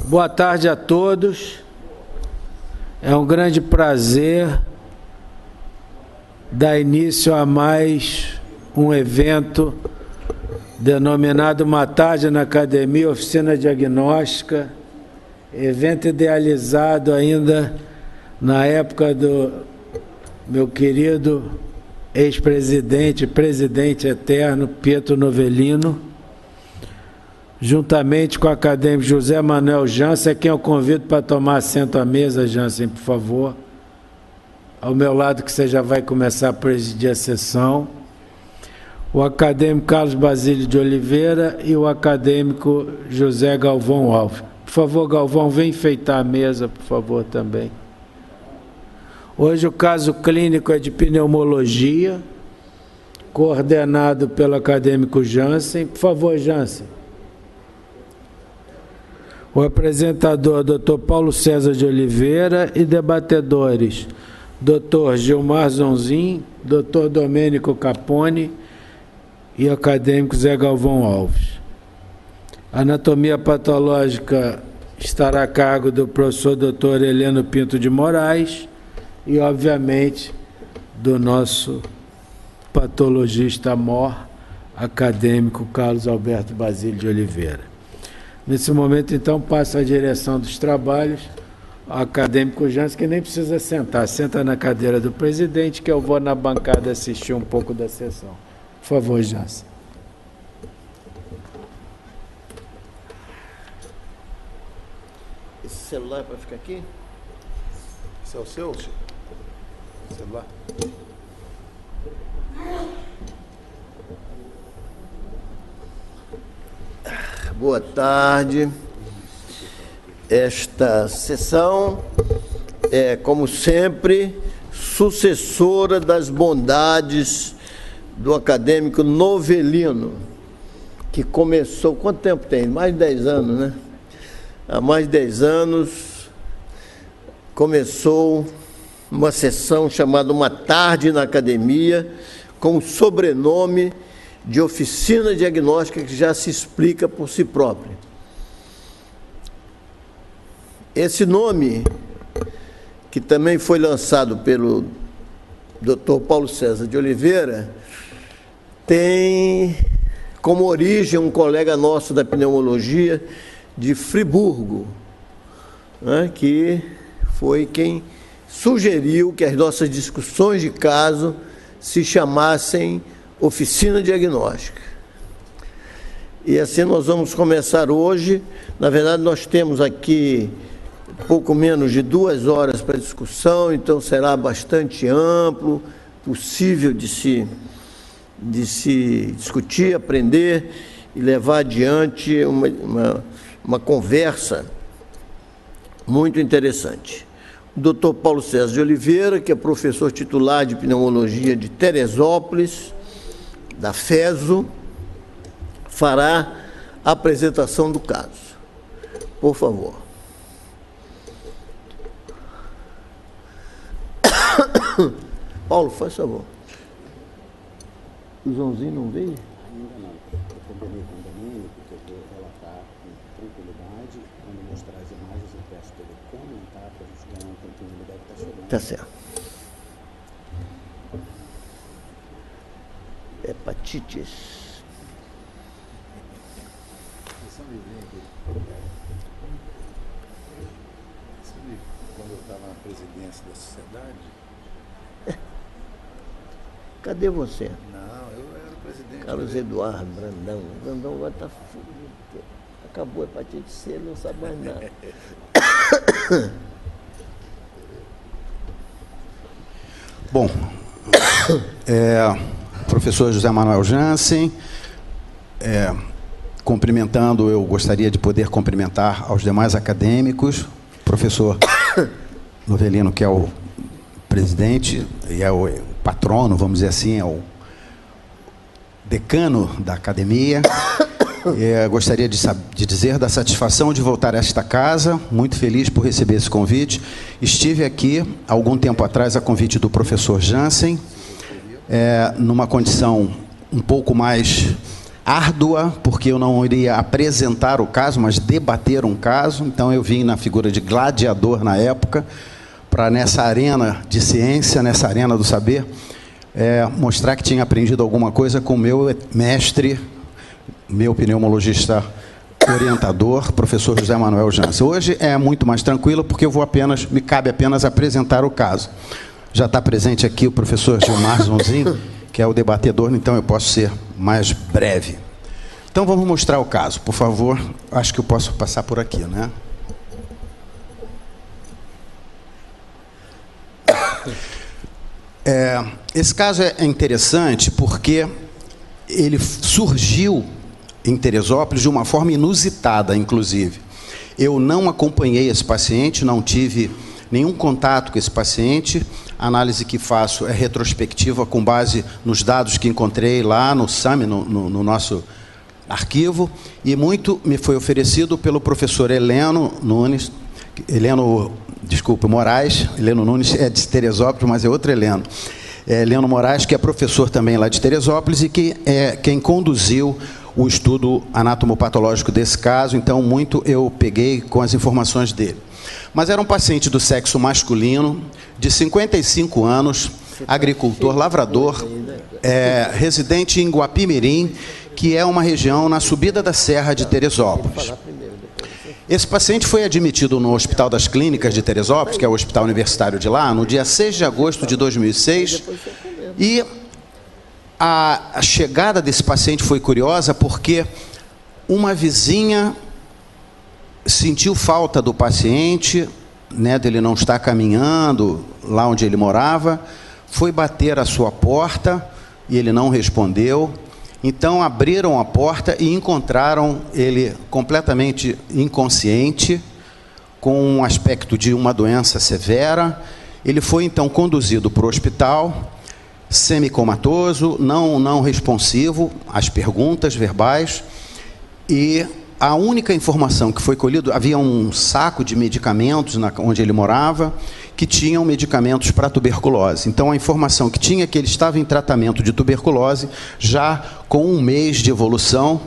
Boa tarde a todos. É um grande prazer dar início a mais um evento denominado Uma Tarde na Academia, Oficina Diagnóstica, evento idealizado ainda na época do meu querido ex-presidente, presidente eterno, Pietro Novelino, juntamente com o acadêmico José Manuel Jansen, a quem eu convido para tomar assento à mesa, Jansen, por favor. Ao meu lado, que você já vai começar a presidir a sessão. O acadêmico Carlos Basílio de Oliveira e o acadêmico José Galvão Alves. Por favor, Galvão, vem enfeitar a mesa, por favor, também. Hoje o caso clínico é de pneumologia, coordenado pelo acadêmico Jansen. Por favor, Jansen. O apresentador, Dr. Paulo César de Oliveira, e debatedores, Dr. Gilmar Zonzin, Dr. Domênico Capone e acadêmico Zé Galvão Alves. A anatomia patológica estará a cargo do professor Dr. Heleno Pinto de Moraes e, obviamente, do nosso patologista mor, acadêmico Carlos Alberto Basílio de Oliveira. Nesse momento, então, passa a direção dos trabalhos ao acadêmico Jansen, que nem precisa sentar. Senta na cadeira do presidente, que eu vou na bancada assistir um pouco da sessão. Por favor, Jansen. Esse celular é para ficar aqui? Esse é o seu celular? Boa tarde. Esta sessão é, como sempre, sucessora das bondades do acadêmico Novelino, que começou... Quanto tempo tem? Mais de 10 anos, né? Há mais de 10 anos começou uma sessão chamada Uma Tarde na Academia, com o sobrenome de Oficina Diagnóstica, que já se explica por si próprio. Esse nome, que também foi lançado pelo Dr. Paulo César de Oliveira, tem como origem um colega nosso da pneumologia de Friburgo, né, que foi quem sugeriu que as nossas discussões de caso se chamassem Oficina Diagnóstica. E assim nós vamos começar hoje. Na verdade, nós temos aqui pouco menos de 2 horas para discussão, então será bastante amplo, possível de se discutir, aprender e levar adiante uma conversa muito interessante. O Dr. Paulo César de Oliveira, que é professor titular de pneumologia de Teresópolis, da FESO, fará a apresentação do caso. Por favor. Paulo, faz favor. O Joãozinho não veio? Ainda não. Eu combinei com o Domênico que eu vou relatar com tranquilidade. Quando mostrar as imagens, eu peço para ele comentar para a gente ganhar um tempinho. Ele deve estar chegando. Tá certo. Hepatites. Quando eu estava na presidência da sociedade... Cadê você? Não, eu era o presidente. Carlos Eduardo Brandão. Brandão vai estar fudido. Acabou a hepatite C, ele não sabe mais nada. Bom, professor José Manuel Jansen, cumprimentando, eu gostaria de poder cumprimentar aos demais acadêmicos, professor Novelino, que é o presidente e é o patrono, vamos dizer assim, é o decano da academia. Gostaria de dizer da satisfação de voltar a esta casa, muito feliz por receber esse convite. Estive aqui, há algum tempo atrás, a convite do professor Jansen, numa condição um pouco mais árdua, porque eu não iria apresentar o caso, mas debater um caso. Então, eu vim na figura de gladiador na época, para nessa arena de ciência, nessa arena do saber, mostrar que tinha aprendido alguma coisa com o meu mestre, meu pneumologista orientador, professor José Manuel Jansen. Hoje é muito mais tranquilo, porque me cabe apenas apresentar o caso. Já está presente aqui o professor Gilmar Zonzin, que é o debatedor, então eu posso ser mais breve. Então vamos mostrar o caso, por favor. Acho que eu posso passar por aqui, né? Esse caso é interessante porque ele surgiu em Teresópolis de uma forma inusitada, inclusive. Eu não acompanhei esse paciente, não tive nenhum contato com esse paciente. A análise que faço é retrospectiva com base nos dados que encontrei lá no SAMI, no nosso arquivo, e muito me foi oferecido pelo professor Heleno Nunes, Moraes. Heleno Nunes é de Teresópolis, mas é outro Heleno. Heleno Moraes, que é professor também lá de Teresópolis e que é quem conduziu o estudo anatomopatológico desse caso. Então, muito eu peguei com as informações dele. Mas era um paciente do sexo masculino, de 55 anos, agricultor, lavrador, residente em Guapimirim, que é uma região na subida da Serra de Teresópolis. Esse paciente foi admitido no Hospital das Clínicas de Teresópolis, que é o hospital universitário de lá, no dia 6 de agosto de 2006, e a chegada desse paciente foi curiosa porque uma vizinha sentiu falta do paciente, né, dele não estar caminhando lá onde ele morava, foi bater a sua porta e ele não respondeu. Então abriram a porta e encontraram ele completamente inconsciente, com um aspecto de uma doença severa. Ele foi então conduzido para o hospital, semicomatoso, não responsivo às perguntas verbais, e a única informação que foi colhida, havia um saco de medicamentos onde ele morava, que tinham medicamentos para tuberculose. Então, a informação que tinha é que ele estava em tratamento de tuberculose, já com 1 mês de evolução,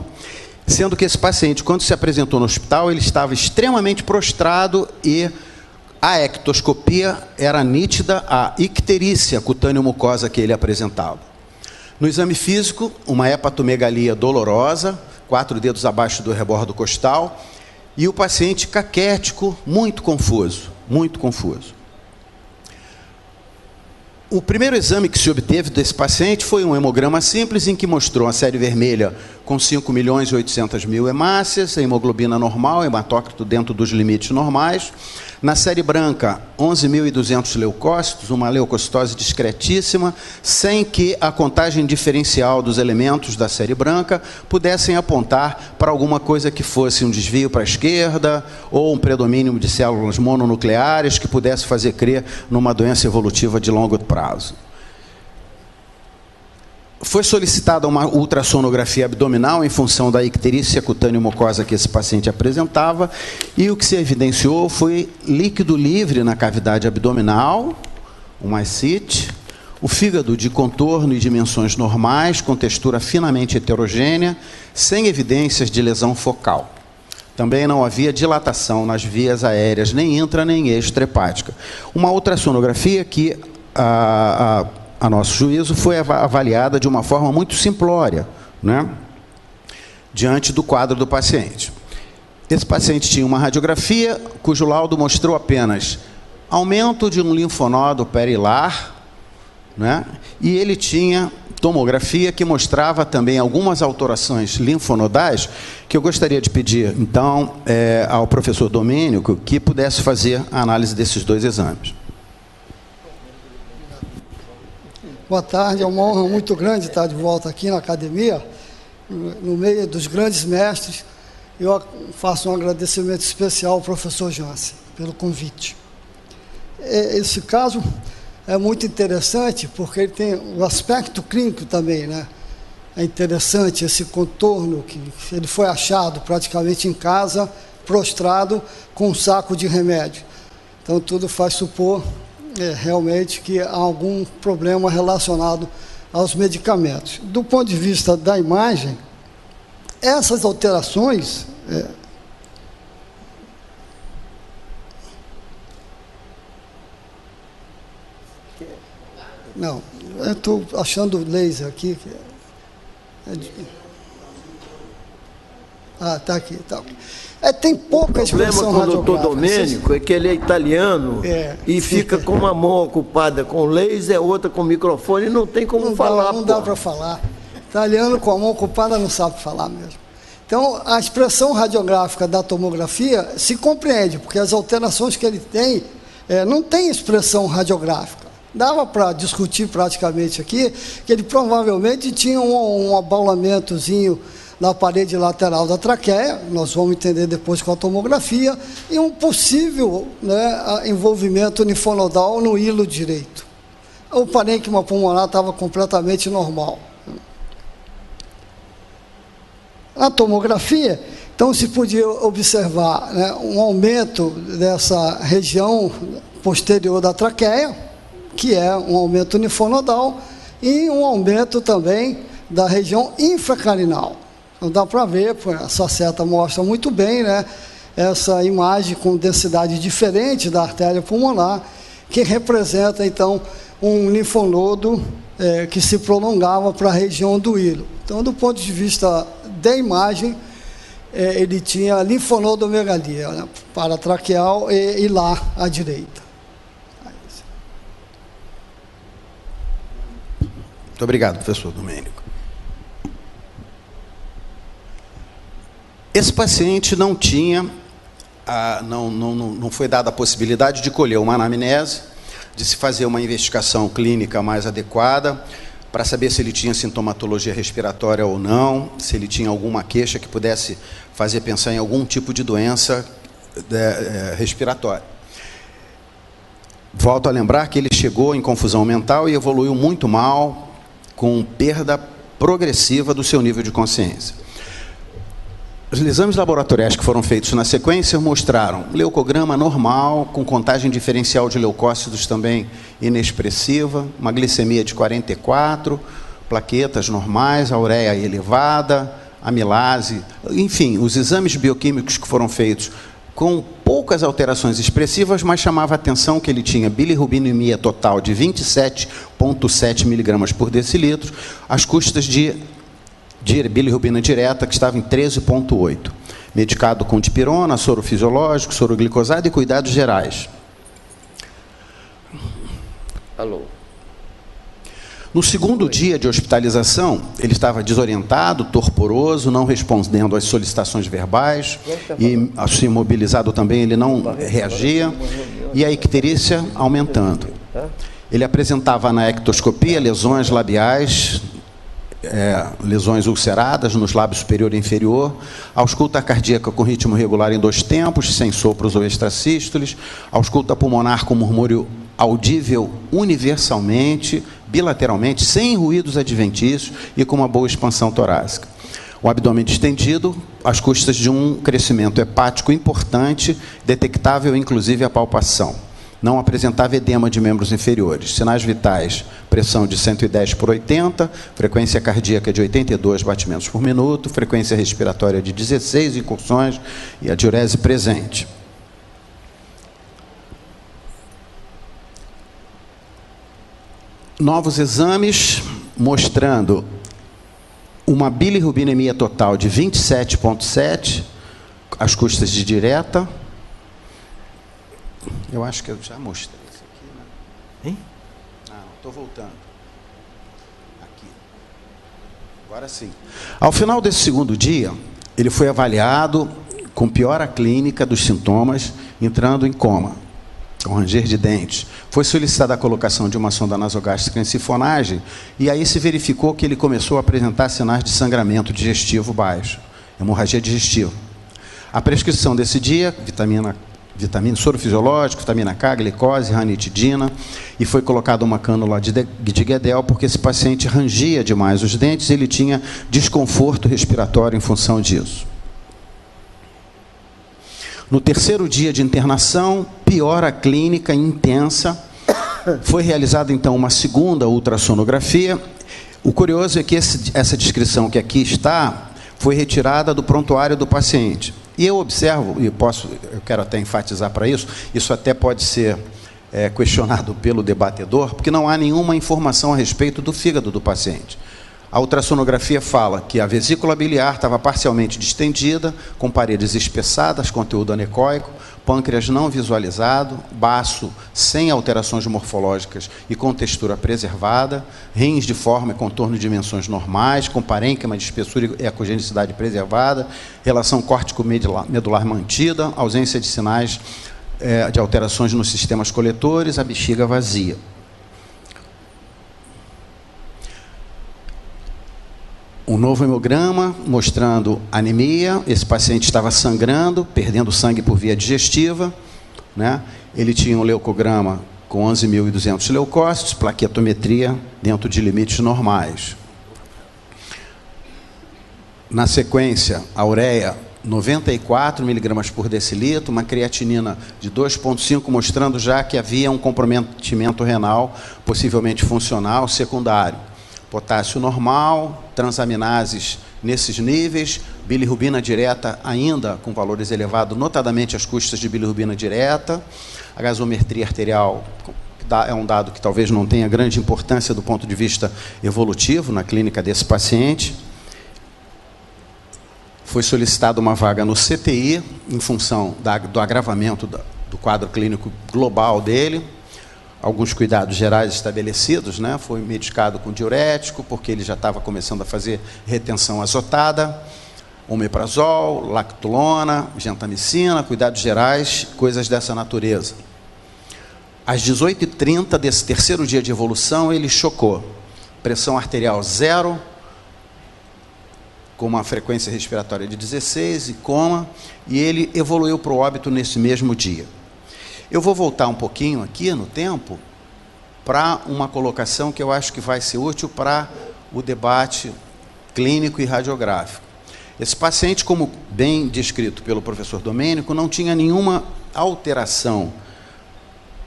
sendo que esse paciente, quando se apresentou no hospital, ele estava extremamente prostrado e a ectoscopia era nítida, a icterícia cutâneo-mucosa que ele apresentava. No exame físico, uma hepatomegalia dolorosa, 4 dedos abaixo do rebordo costal, e o paciente caquético, muito confuso, muito confuso. O primeiro exame que se obteve desse paciente foi um hemograma simples, em que mostrou a série vermelha com 5.800.000 hemácias, a hemoglobina normal, hematócrito dentro dos limites normais. Na série branca, 11.200 leucócitos, uma leucocitose discretíssima, sem que a contagem diferencial dos elementos da série branca pudessem apontar para alguma coisa que fosse um desvio para a esquerda ou um predomínio de células mononucleares que pudesse fazer crer numa doença evolutiva de longo prazo. Foi solicitada uma ultrassonografia abdominal em função da icterícia cutâneo-mucosa que esse paciente apresentava, e o que se evidenciou foi líquido livre na cavidade abdominal, uma ascite, o fígado de contorno e dimensões normais, com textura finamente heterogênea, sem evidências de lesão focal. Também não havia dilatação nas vias aéreas, nem intra nem extra-hepática. Uma ultrassonografia que a nosso juízo, foi avaliada de uma forma muito simplória, né, diante do quadro do paciente. Esse paciente tinha uma radiografia cujo laudo mostrou apenas aumento de um linfonodo perilar, né, e ele tinha tomografia que mostrava também algumas alterações linfonodais, que eu gostaria de pedir, então, ao professor Domênico, que pudesse fazer a análise desses 2 exames. Boa tarde, é uma honra muito grande estar de volta aqui na academia, no meio dos grandes mestres. Eu faço um agradecimento especial ao professor Jansen pelo convite. Esse caso é muito interessante porque ele tem o aspecto clínico também, né? É interessante esse contorno que ele foi achado praticamente em casa, prostrado com um saco de remédio. Então tudo faz supor realmente que há algum problema relacionado aos medicamentos. Do ponto de vista da imagem, essas alterações... Não, eu estou achando o laser aqui. Está aqui, está aqui. Tem pouca expressão radiográfica. O problema com o doutor Domênico é que ele é italiano e fica com uma mão ocupada com laser, outra com microfone, e não tem como falar. Não dá para falar. Italiano com a mão ocupada não sabe falar mesmo. Então, a expressão radiográfica da tomografia se compreende, porque as alterações que ele tem, não tem expressão radiográfica. Dava para discutir praticamente aqui que ele provavelmente tinha um abaulamentozinho na parede lateral da traqueia, nós vamos entender depois com a tomografia, e um possível, né, envolvimento linfonodal no hilo direito. O parênquima pulmonar estava completamente normal. Na tomografia, então se podia observar, né, um aumento dessa região posterior da traqueia, que é um aumento linfonodal, e um aumento também da região infracarinal. Então dá para ver, essa seta mostra muito bem, né, essa imagem com densidade diferente da artéria pulmonar, que representa então um linfonodo que se prolongava para a região do hilo. Então, do ponto de vista da imagem, ele tinha linfonodomegalia, né, paratraqueal e lá à direita. Muito obrigado, professor Domênico. Esse paciente não tinha, não foi dada a possibilidade de colher uma anamnese, de se fazer uma investigação clínica mais adequada, para saber se ele tinha sintomatologia respiratória ou não, se ele tinha alguma queixa que pudesse fazer pensar em algum tipo de doença respiratória. Volto a lembrar que ele chegou em confusão mental e evoluiu muito mal, com perda progressiva do seu nível de consciência. Os exames laboratoriais que foram feitos na sequência mostraram leucograma normal, com contagem diferencial de leucócitos também inexpressiva, uma glicemia de 44, plaquetas normais, a ureia elevada, amilase, enfim, os exames bioquímicos que foram feitos com poucas alterações expressivas, mas chamava a atenção que ele tinha bilirrubinemia total de 27,7 mg por decilitro, às custas de bilirrubina direta, que estava em 13,8. Medicado com dipirona, soro fisiológico, soro glicosado e cuidados gerais. Alô. No segundo dia de hospitalização, ele estava desorientado, torporoso, não respondendo às solicitações verbais, e assim imobilizado também, ele não reagia, e a icterícia aumentando. Ele apresentava na ectoscopia lesões labiais, lesões ulceradas nos lábios superior e inferior, ausculta cardíaca com ritmo regular em 2 tempos, sem sopros ou extrasístoles, ausculta pulmonar com murmúrio audível universalmente, bilateralmente, sem ruídos adventícios e com uma boa expansão torácica. O abdômen distendido, às custas de um crescimento hepático importante, detectável inclusive a palpação. Não apresentava edema de membros inferiores. Sinais vitais, pressão de 110/80, frequência cardíaca de 82 batimentos por minuto, frequência respiratória de 16 incursões e a diurese presente. Novos exames mostrando uma bilirrubinemia total de 27,7, às custas de direta. Eu acho que eu já mostrei isso aqui, né? Hein? Ah, não, estou voltando. Aqui. Agora sim. Ao final desse segundo dia, ele foi avaliado com piora clínica dos sintomas, entrando em coma, com ranger de dentes. Foi solicitada a colocação de uma sonda nasogástrica em sifonagem, e aí se verificou que ele começou a apresentar sinais de sangramento digestivo baixo, hemorragia digestiva. A prescrição desse dia, vitamina soro fisiológico, vitamina K, glicose, ranitidina, e foi colocada uma cânula de Guedel, porque esse paciente rangia demais os dentes e ele tinha desconforto respiratório em função disso. No terceiro dia de internação, piora clínica intensa, foi realizada então uma segunda ultrassonografia. O curioso é que essa descrição que aqui está foi retirada do prontuário do paciente. E eu observo, e eu quero até enfatizar para isso até pode ser questionado pelo debatedor, porque não há nenhuma informação a respeito do fígado do paciente. A ultrassonografia fala que a vesícula biliar estava parcialmente distendida, com paredes espessadas, conteúdo anecoico, pâncreas não visualizado, baço sem alterações morfológicas e com textura preservada, rins de forma e contorno de dimensões normais, com parênquima de espessura e ecogenicidade preservada, relação córtico-medular mantida, ausência de sinais de alterações nos sistemas coletores, a bexiga vazia. Um novo hemograma mostrando anemia, esse paciente estava sangrando, perdendo sangue por via digestiva, né? Ele tinha um leucograma com 11.200 leucócitos, plaquetometria dentro de limites normais. Na sequência, a ureia 94 miligramas por decilitro, uma creatinina de 2,5, mostrando já que havia um comprometimento renal, possivelmente funcional, secundário. Potássio normal, transaminases nesses níveis, bilirrubina direta ainda com valores elevados, notadamente as custas de bilirrubina direta, a gasometria arterial é um dado que talvez não tenha grande importância do ponto de vista evolutivo na clínica desse paciente. Foi solicitada uma vaga no CTI, em função do agravamento do quadro clínico global dele. Alguns cuidados gerais estabelecidos, né? Foi medicado com diurético, porque ele já estava começando a fazer retenção azotada, omeprazol, lactulona, gentamicina, cuidados gerais, coisas dessa natureza. Às 18h30 desse terceiro dia de evolução, ele chocou. Pressão arterial 0, com uma frequência respiratória de 16 e coma, e ele evoluiu para o óbito nesse mesmo dia. Eu vou voltar um pouquinho aqui no tempo para uma colocação que eu acho que vai ser útil para o debate clínico e radiográfico. Esse paciente, como bem descrito pelo professor Domênico, não tinha nenhuma alteração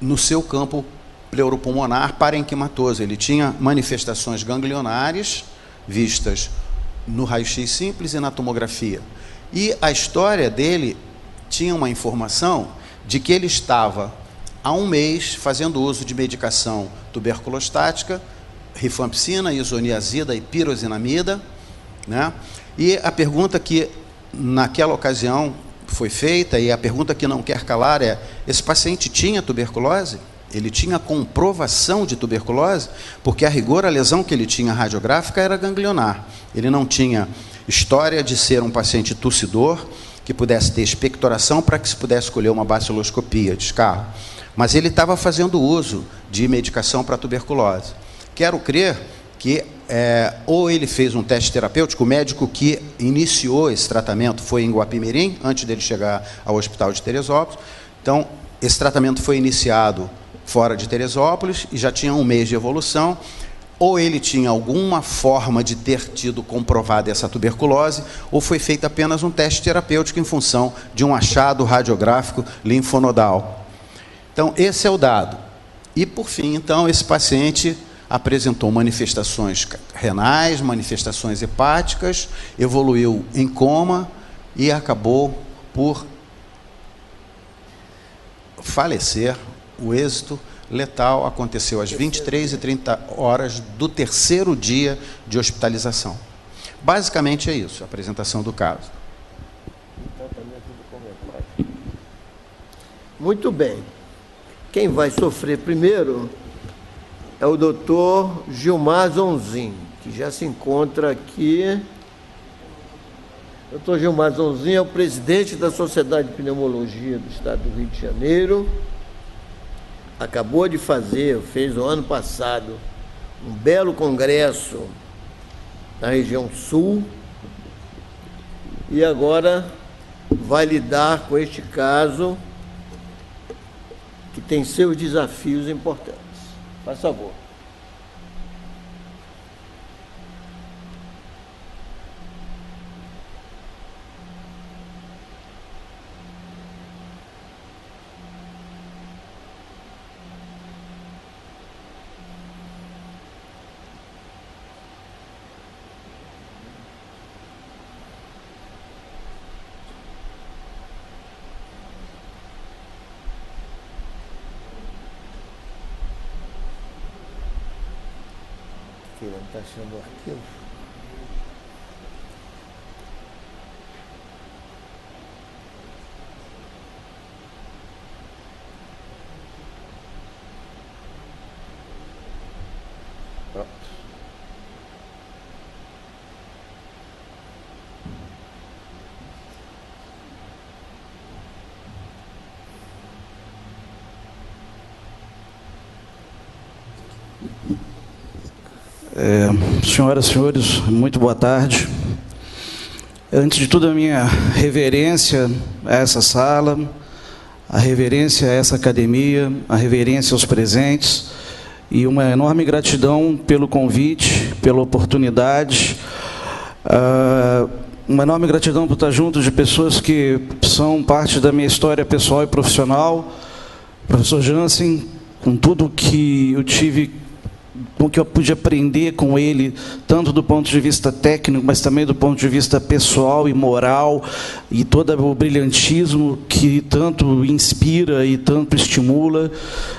no seu campo pleuropulmonar parenquimatoso. Ele tinha manifestações ganglionares vistas no raio-x simples e na tomografia. E a história dele tinha uma informação de que ele estava há um mês fazendo uso de medicação tuberculostática, rifampicina, isoniazida e pirosinamida, né? E a pergunta que naquela ocasião foi feita, e a pergunta que não quer calar é: esse paciente tinha tuberculose? Ele tinha comprovação de tuberculose? Porque, a rigor, a lesão que ele tinha radiográfica era ganglionar. Ele não tinha história de ser um paciente tossidor, que pudesse ter expectoração para que se pudesse colher uma baciloscopia de escarro. Mas ele estava fazendo uso de medicação para tuberculose. Quero crer que ou ele fez um teste terapêutico, o médico que iniciou esse tratamento foi em Guapimirim, antes dele chegar ao hospital de Teresópolis. Então, esse tratamento foi iniciado fora de Teresópolis e já tinha um mês de evolução. Ou ele tinha alguma forma de ter tido comprovada essa tuberculose, ou foi feito apenas um teste terapêutico em função de um achado radiográfico linfonodal. Então, esse é o dado. E, por fim, então, esse paciente apresentou manifestações renais, manifestações hepáticas, evoluiu em coma e acabou por falecer. O êxito letal aconteceu às 23h30 do terceiro dia de hospitalização. Basicamente é isso, a apresentação do caso. Muito bem. Quem vai sofrer primeiro é o doutor Gilmar Zonzin, que já se encontra aqui. O doutor Gilmar Zonzin é o presidente da Sociedade de Pneumologia do Estado do Rio de Janeiro. Acabou de fez o ano passado, um belo congresso na região sul e agora vai lidar com este caso que tem seus desafios importantes. Faz favor. arquivo, não está achando o arquivo. Senhoras e senhores, muito boa tarde. Antes de tudo, a minha reverência a essa sala, a reverência a essa academia, a reverência aos presentes e uma enorme gratidão pelo convite, pela oportunidade, uma enorme gratidão por estar junto de pessoas que são parte da minha história pessoal e profissional. Professor Jansen, com tudo que eu tive, com que eu pude aprender com ele, tanto do ponto de vista técnico, mas também do ponto de vista pessoal e moral, e todo o brilhantismo que tanto inspira e tanto estimula.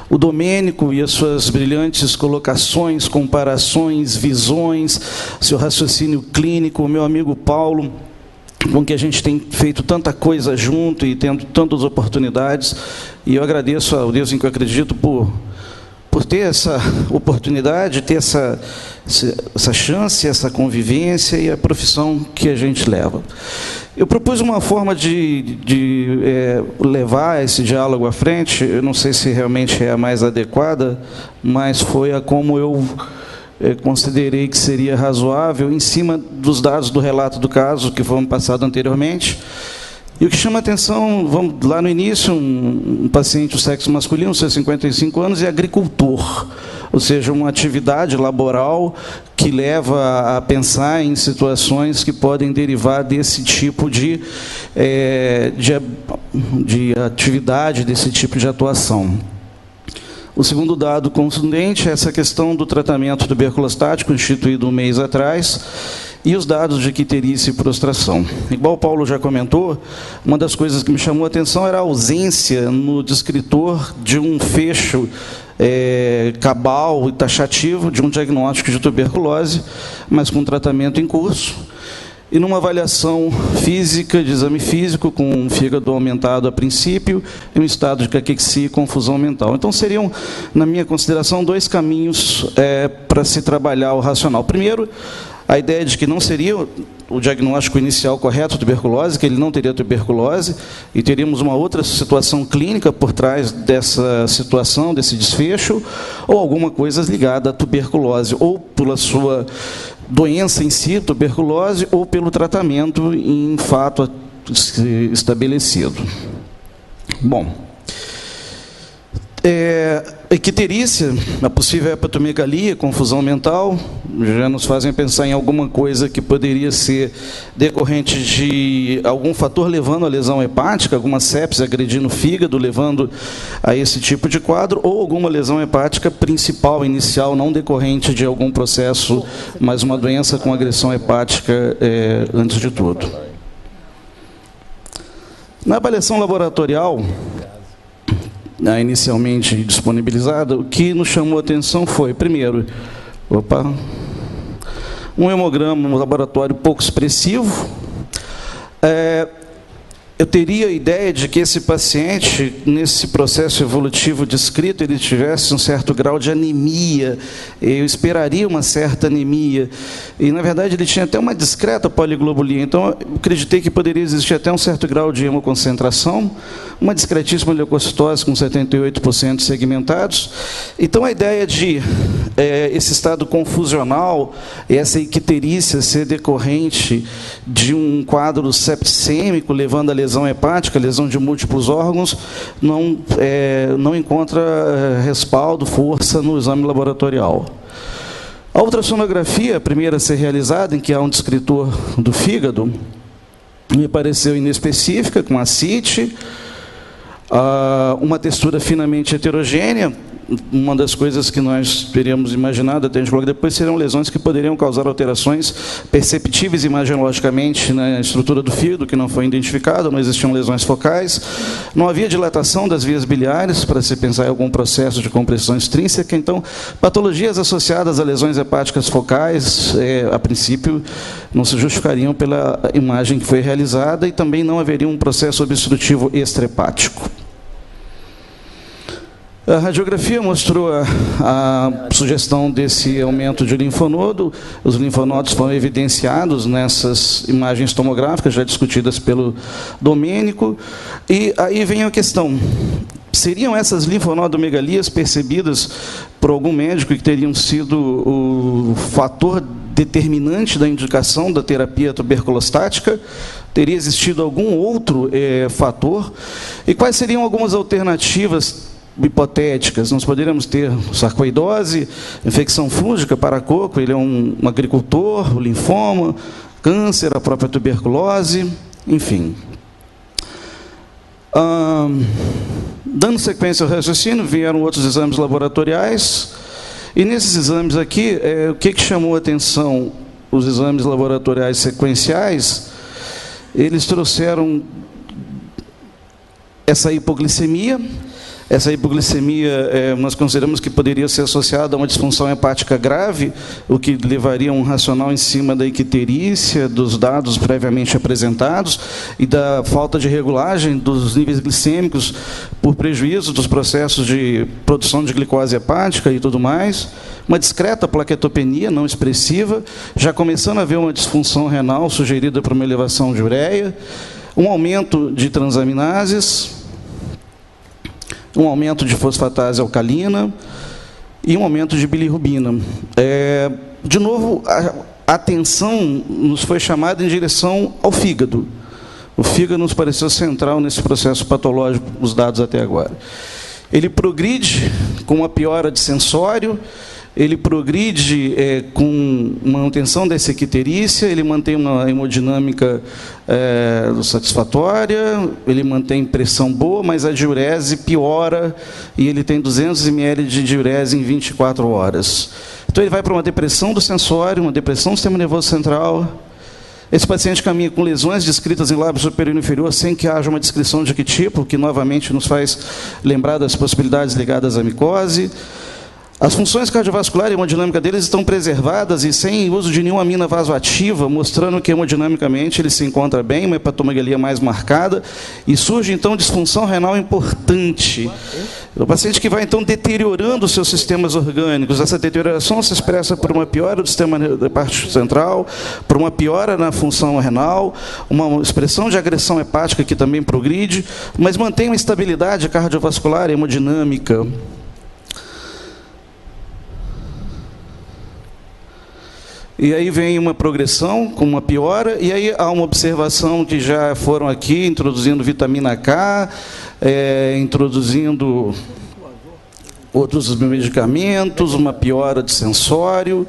O Domênico e as suas brilhantes colocações, comparações, visões, seu raciocínio clínico, o meu amigo Paulo, com que a gente tem feito tanta coisa junto e tendo tantas oportunidades, e eu agradeço ao Deus em que eu acredito por ter essa oportunidade, ter essa chance, essa convivência e a profissão que a gente leva. Eu propus uma forma de levar esse diálogo à frente, eu não sei se realmente é a mais adequada, mas foi a como eu considerei que seria razoável, em cima dos dados do relato do caso que foram passados anteriormente. E o que chama a atenção, vamos lá no início, um paciente do sexo masculino, seus 55 anos, e agricultor, ou seja, uma atividade laboral que leva a pensar em situações que podem derivar desse tipo de atividade, desse tipo de atuação. O segundo dado contundente é essa questão do tratamento tuberculostático, instituído um mês atrás, e os dados de icterícia e prostração. Igual o Paulo já comentou, uma das coisas que me chamou a atenção era a ausência no descritor de um fecho cabal e taxativo de um diagnóstico de tuberculose, mas com tratamento em curso, e numa avaliação física, de exame físico, com um fígado aumentado a princípio, e um estado de caquexia e confusão mental. Então, seriam, na minha consideração, dois caminhos para se trabalhar o racional. Primeiro, a ideia de que não seria o diagnóstico inicial correto de tuberculose, que ele não teria tuberculose, e teríamos uma outra situação clínica por trás dessa situação, desse desfecho, ou alguma coisa ligada à tuberculose, ou pela sua doença em si, tuberculose, ou pelo tratamento em fato estabelecido. Bom, icterícia, a possível hepatomegalia, confusão mental, já nos fazem pensar em alguma coisa que poderia ser decorrente de algum fator levando à lesão hepática, alguma sepse agredindo o fígado, levando a esse tipo de quadro, ou alguma lesão hepática principal, inicial, não decorrente de algum processo, mas uma doença com agressão hepática antes de tudo. Na avaliação laboratorial, inicialmente disponibilizada, o que nos chamou a atenção foi, primeiro, um hemograma, um laboratório pouco expressivo. Eu teria a ideia de que esse paciente, nesse processo evolutivo descrito, ele tivesse um certo grau de anemia, eu esperaria uma certa anemia, e, na verdade, ele tinha até uma discreta poliglobulia, então eu acreditei que poderia existir até um certo grau de hemoconcentração, uma discretíssima leucocitose com 78% segmentados. Então, a ideia de esse estado confusional, essa icterícia ser decorrente de um quadro septicêmico, levando a lesão hepática, lesão de múltiplos órgãos, não encontra respaldo, força no exame laboratorial. A ultrassonografia, a primeira a ser realizada, em que há um descritor do fígado, me pareceu inespecífica, com ascite, uma textura finamente heterogênea, uma das coisas que nós teríamos imaginado, até a gente falou que depois, seriam lesões que poderiam causar alterações perceptíveis imagiologicamente na estrutura do fígado, que não foi identificada, não existiam lesões focais, não havia dilatação das vias biliares, para se pensar em algum processo de compressão extrínseca. Então, patologias associadas a lesões hepáticas focais, a princípio, não se justificariam pela imagem que foi realizada, e também não haveria um processo obstrutivo extrahepático. A radiografia mostrou a sugestão desse aumento de linfonodo. Os linfonodos foram evidenciados nessas imagens tomográficas, já discutidas pelo Domênico. E aí vem a questão: seriam essas linfonodomegalias percebidas por algum médico que teriam sido o fator determinante da indicação da terapia tuberculostática? Teria existido algum outro fator? E quais seriam algumas alternativas hipotéticas? Nós poderíamos ter sarcoidose, infecção fúngica, paracoco, ele é um agricultor, o linfoma, câncer, a própria tuberculose, enfim. Dando sequência ao raciocínio, vieram outros exames laboratoriais, e nesses exames aqui, o que chamou a atenção? Os exames laboratoriais sequenciais, eles trouxeram essa hipoglicemia. Essa hipoglicemia, nós consideramos que poderia ser associada a uma disfunção hepática grave, o que levaria a um racional em cima da icterícia, dos dados previamente apresentados, e da falta de regulagem dos níveis glicêmicos por prejuízo dos processos de produção de glicose hepática e tudo mais. Uma discreta plaquetopenia não expressiva, já começando a haver uma disfunção renal sugerida por uma elevação de ureia, um aumento de transaminases, um aumento de fosfatase alcalina e um aumento de bilirrubina. De novo, a atenção nos foi chamada em direção ao fígado. O fígado nos pareceu central nesse processo patológico, os dados até agora. Ele progride com uma piora de sensório, ele progride com manutenção dessa icterícia, ele mantém uma hemodinâmica satisfatória, ele mantém pressão boa, mas a diurese piora, e ele tem 200 ml de diurese em 24 horas. Então, ele vai para uma depressão do sensório, uma depressão do sistema nervoso central. Esse paciente caminha com lesões descritas em lábio superior e inferior, sem que haja uma descrição de que tipo, que novamente nos faz lembrar das possibilidades ligadas à micose. As funções cardiovasculares e hemodinâmica deles estão preservadas e sem uso de nenhuma amina vasoativa, mostrando que hemodinamicamente ele se encontra bem, uma hepatomegalia mais marcada, e surge então disfunção renal importante. O paciente que vai então deteriorando os seus sistemas orgânicos. Essa deterioração se expressa por uma piora do sistema da parte central, por uma piora na função renal, uma expressão de agressão hepática que também progride, mas mantém uma estabilidade cardiovascular e hemodinâmica. E aí vem uma progressão com uma piora, e aí há uma observação que já foram aqui, introduzindo vitamina K, introduzindo outros medicamentos, uma piora de sensório,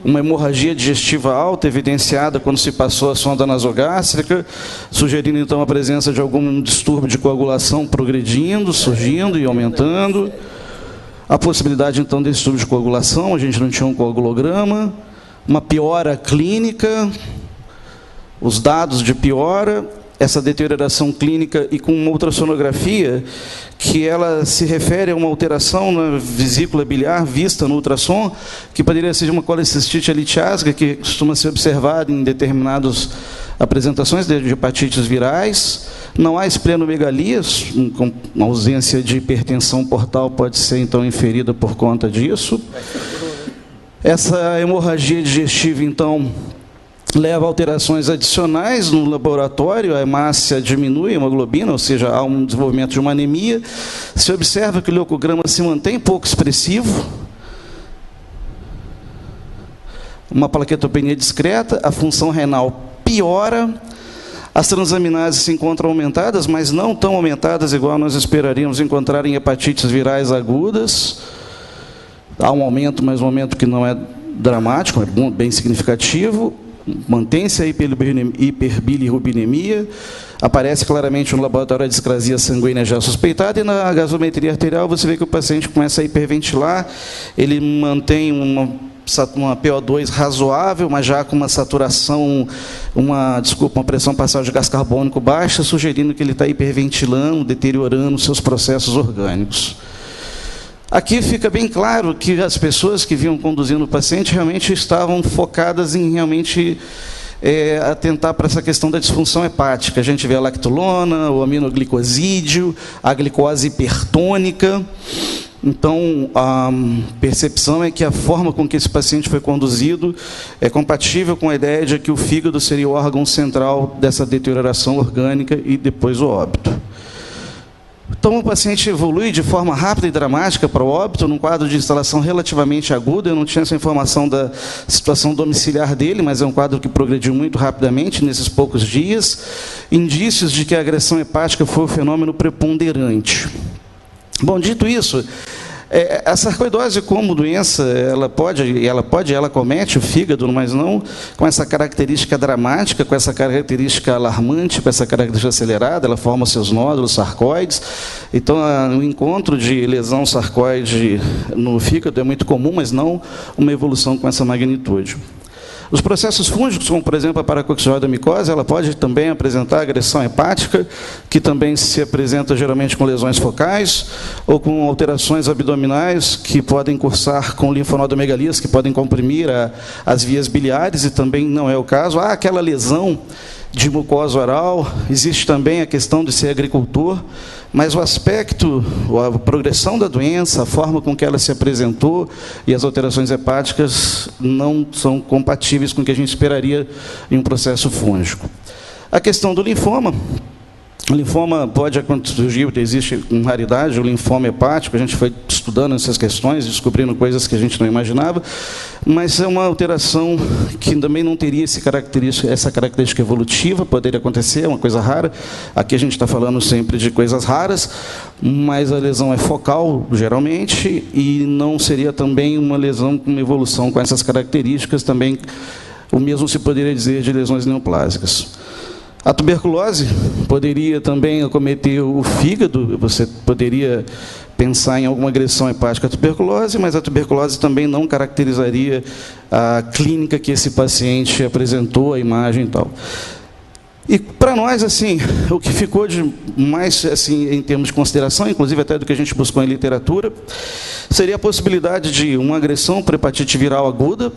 uma hemorragia digestiva alta, evidenciada quando se passou a sonda nasogástrica, sugerindo então a presença de algum distúrbio de coagulação progredindo, surgindo e aumentando. A possibilidade então desse distúrbio de coagulação, a gente não tinha um coagulograma. Uma piora clínica, os dados de piora, essa deterioração clínica e com uma ultrassonografia que ela se refere a uma alteração na vesícula biliar vista no ultrassom, que poderia ser uma colecistite litiásica, que costuma ser observada em determinadas apresentações de hepatites virais. Não há esplenomegalias, com ausência de hipertensão portal pode ser então inferida por conta disso. Essa hemorragia digestiva, então, leva a alterações adicionais no laboratório, a hemácia diminui, a hemoglobina, ou seja, há um desenvolvimento de uma anemia. Se observa que o leucograma se mantém pouco expressivo, uma plaquetopenia discreta, a função renal piora, as transaminases se encontram aumentadas, mas não tão aumentadas igual nós esperaríamos encontrar em hepatites virais agudas. Há um aumento, mas um aumento que não é dramático, é bem significativo. Mantém-se a hiperbilirrubinemia. aparece claramente no laboratório a discrasia sanguínea já suspeitada, e na gasometria arterial você vê que o paciente começa a hiperventilar, ele mantém uma PO2 razoável, mas já com uma saturação, uma pressão parcial de gás carbônico baixa, sugerindo que ele está hiperventilando, deteriorando seus processos orgânicos. Aqui fica bem claro que as pessoas que vinham conduzindo o paciente realmente estavam focadas em realmente atentar para essa questão da disfunção hepática. A gente vê a lactulona, o aminoglicosídeo, a glicose hipertônica. Então, a percepção é que a forma com que esse paciente foi conduzido é compatível com a ideia de que o fígado seria o órgão central dessa deterioração orgânica e depois o óbito. Então, o paciente evolui de forma rápida e dramática para o óbito, num quadro de instalação relativamente aguda. Eu não tinha essa informação da situação domiciliar dele, mas é um quadro que progrediu muito rapidamente nesses poucos dias. Indícios de que a agressão hepática foi o fenômeno preponderante. Bom, dito isso, a sarcoidose como doença, ela comete o fígado, mas não com essa característica dramática, com essa característica alarmante, com essa característica acelerada, ela forma seus nódulos sarcoides. Então, o encontro de lesão sarcoide no fígado é muito comum, mas não uma evolução com essa magnitude. Os processos fúngicos, como, por exemplo, a paracoccioide micose, ela pode também apresentar agressão hepática, que também se apresenta geralmente com lesões focais, ou com alterações abdominais, que podem cursar com linfonodomegalias, que podem comprimir as vias biliares, e também não é o caso. Há aquela lesão de mucosa oral, existe também a questão de ser agricultor, mas o aspecto, a progressão da doença, a forma com que ela se apresentou e as alterações hepáticas não são compatíveis com o que a gente esperaria em um processo fúngico. A questão do linfoma. O linfoma pode surgir, existe com raridade, o linfoma hepático, a gente foi estudando essas questões, descobrindo coisas que a gente não imaginava, mas é uma alteração que também não teria essa característica evolutiva, poderia acontecer, é uma coisa rara. Aqui a gente está falando sempre de coisas raras, mas a lesão é focal, geralmente, e não seria também uma lesão com evolução com essas características, também o mesmo se poderia dizer de lesões neoplásicas. A tuberculose poderia também acometer o fígado, você poderia pensar em alguma agressão hepática à tuberculose, mas a tuberculose também não caracterizaria a clínica que esse paciente apresentou, a imagem e tal. E para nós, assim, o que ficou de mais, assim, em termos de consideração, inclusive até do que a gente buscou em literatura, seria a possibilidade de uma agressão por hepatite viral aguda.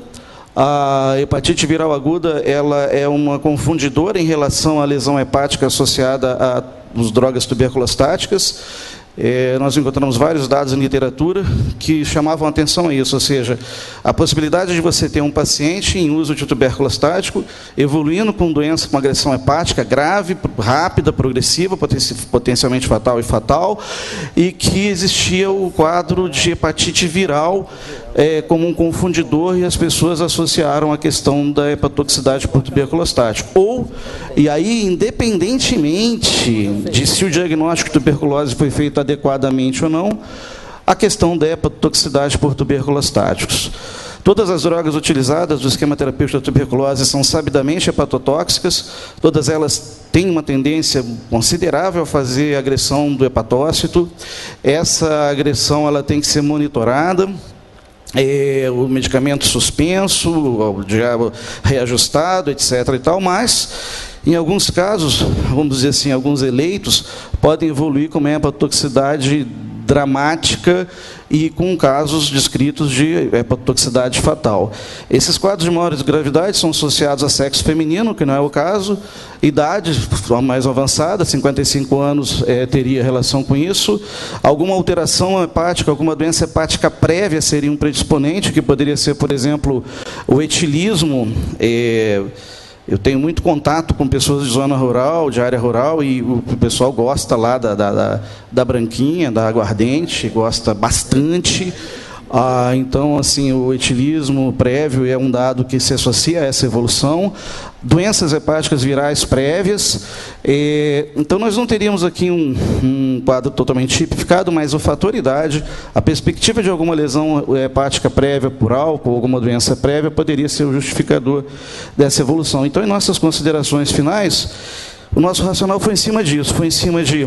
A hepatite viral aguda, ela é uma confundidora em relação à lesão hepática associada às drogas tuberculostáticas. Nós encontramos vários dados em literatura que chamavam a atenção a isso, ou seja, a possibilidade de você ter um paciente em uso de tuberculostático evoluindo com doença com agressão hepática grave, rápida, progressiva, potencialmente fatal, e que existia o quadro de hepatite viral como um confundidor, e as pessoas associaram a questão da hepatotoxicidade por tuberculostático. E aí, independentemente de se o diagnóstico de tuberculose foi feito adequadamente ou não, a questão da hepatotoxicidade por tuberculostáticos. Todas as drogas utilizadas do esquema terapêutico da tuberculose são sabidamente hepatotóxicas, todas elas têm uma tendência considerável a fazer agressão do hepatócito. Essa agressão ela tem que ser monitorada, o medicamento suspenso, reajustado, etc. e tal, mas, em alguns casos, vamos dizer assim, alguns eleitos podem evoluir com uma hepatotoxicidade dramática e com casos descritos de hepatotoxicidade fatal. Esses quadros de maior gravidade são associados a sexo feminino, que não é o caso, idade mais avançada, 55 anos teria relação com isso, alguma alteração hepática, alguma doença hepática prévia seria um predisponente, que poderia ser, por exemplo, o etilismo. Eu tenho muito contato com pessoas de zona rural, de área rural, e o pessoal gosta lá da branquinha, da aguardente, gosta bastante. Então, assim, o etilismo prévio é um dado que se associa a essa evolução. Doenças hepáticas virais prévias. Então, nós não teríamos aqui um quadro totalmente tipificado, mas o fator idade, a perspectiva de alguma lesão hepática prévia por álcool, alguma doença prévia, poderia ser o justificador dessa evolução. Então, em nossas considerações finais, O nosso racional foi em cima disso, foi em cima de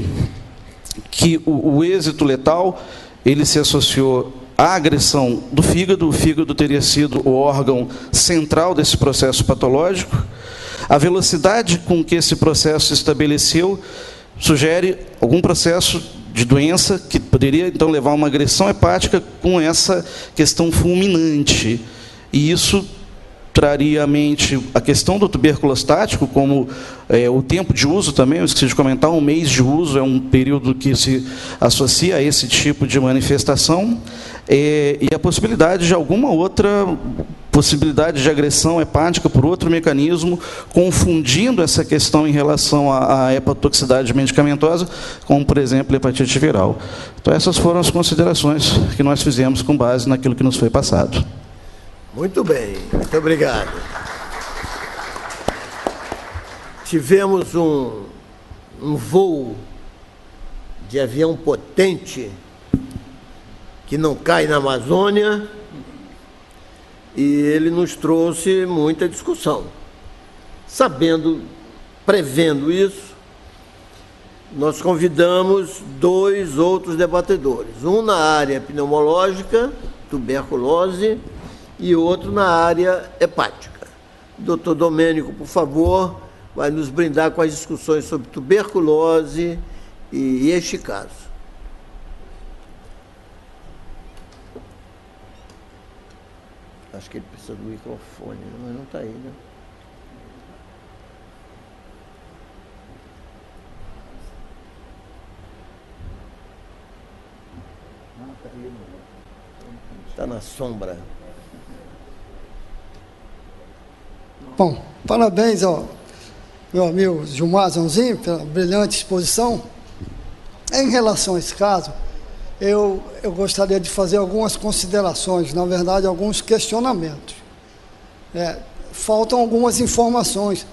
que o êxito letal, ele se associou à agressão do fígado. O fígado teria sido o órgão central desse processo patológico. A velocidade com que esse processo se estabeleceu sugere algum processo de doença que poderia, então, levar a uma agressão hepática com essa questão fulminante. E isso traria à mente a questão do tuberculostático, como o tempo de uso também, eu esqueci de comentar, 1 mês de uso é um período que se associa a esse tipo de manifestação, e a possibilidade de alguma outra possibilidade de agressão hepática por outro mecanismo, confundindo essa questão em relação à hepatotoxicidade medicamentosa, como, por exemplo, hepatite viral. Então, essas foram as considerações que nós fizemos com base naquilo que nos foi passado. Muito bem, muito obrigado. Tivemos um voo de avião potente que não cai na Amazônia e ele nos trouxe muita discussão. Prevendo isso, nós convidamos 2 outros debatedores, um na área pneumológica, tuberculose, e outro na área hepática. Dr. Domênico, por favor, vai nos brindar com as discussões sobre tuberculose e este caso. Acho que ele precisa do microfone, mas não está aí, né? Está na sombra. Bom, parabéns ao meu amigo Gilmar Zonzinho pela brilhante exposição. Em relação a esse caso, eu gostaria de fazer algumas considerações, na verdade, alguns questionamentos. Faltam algumas informações,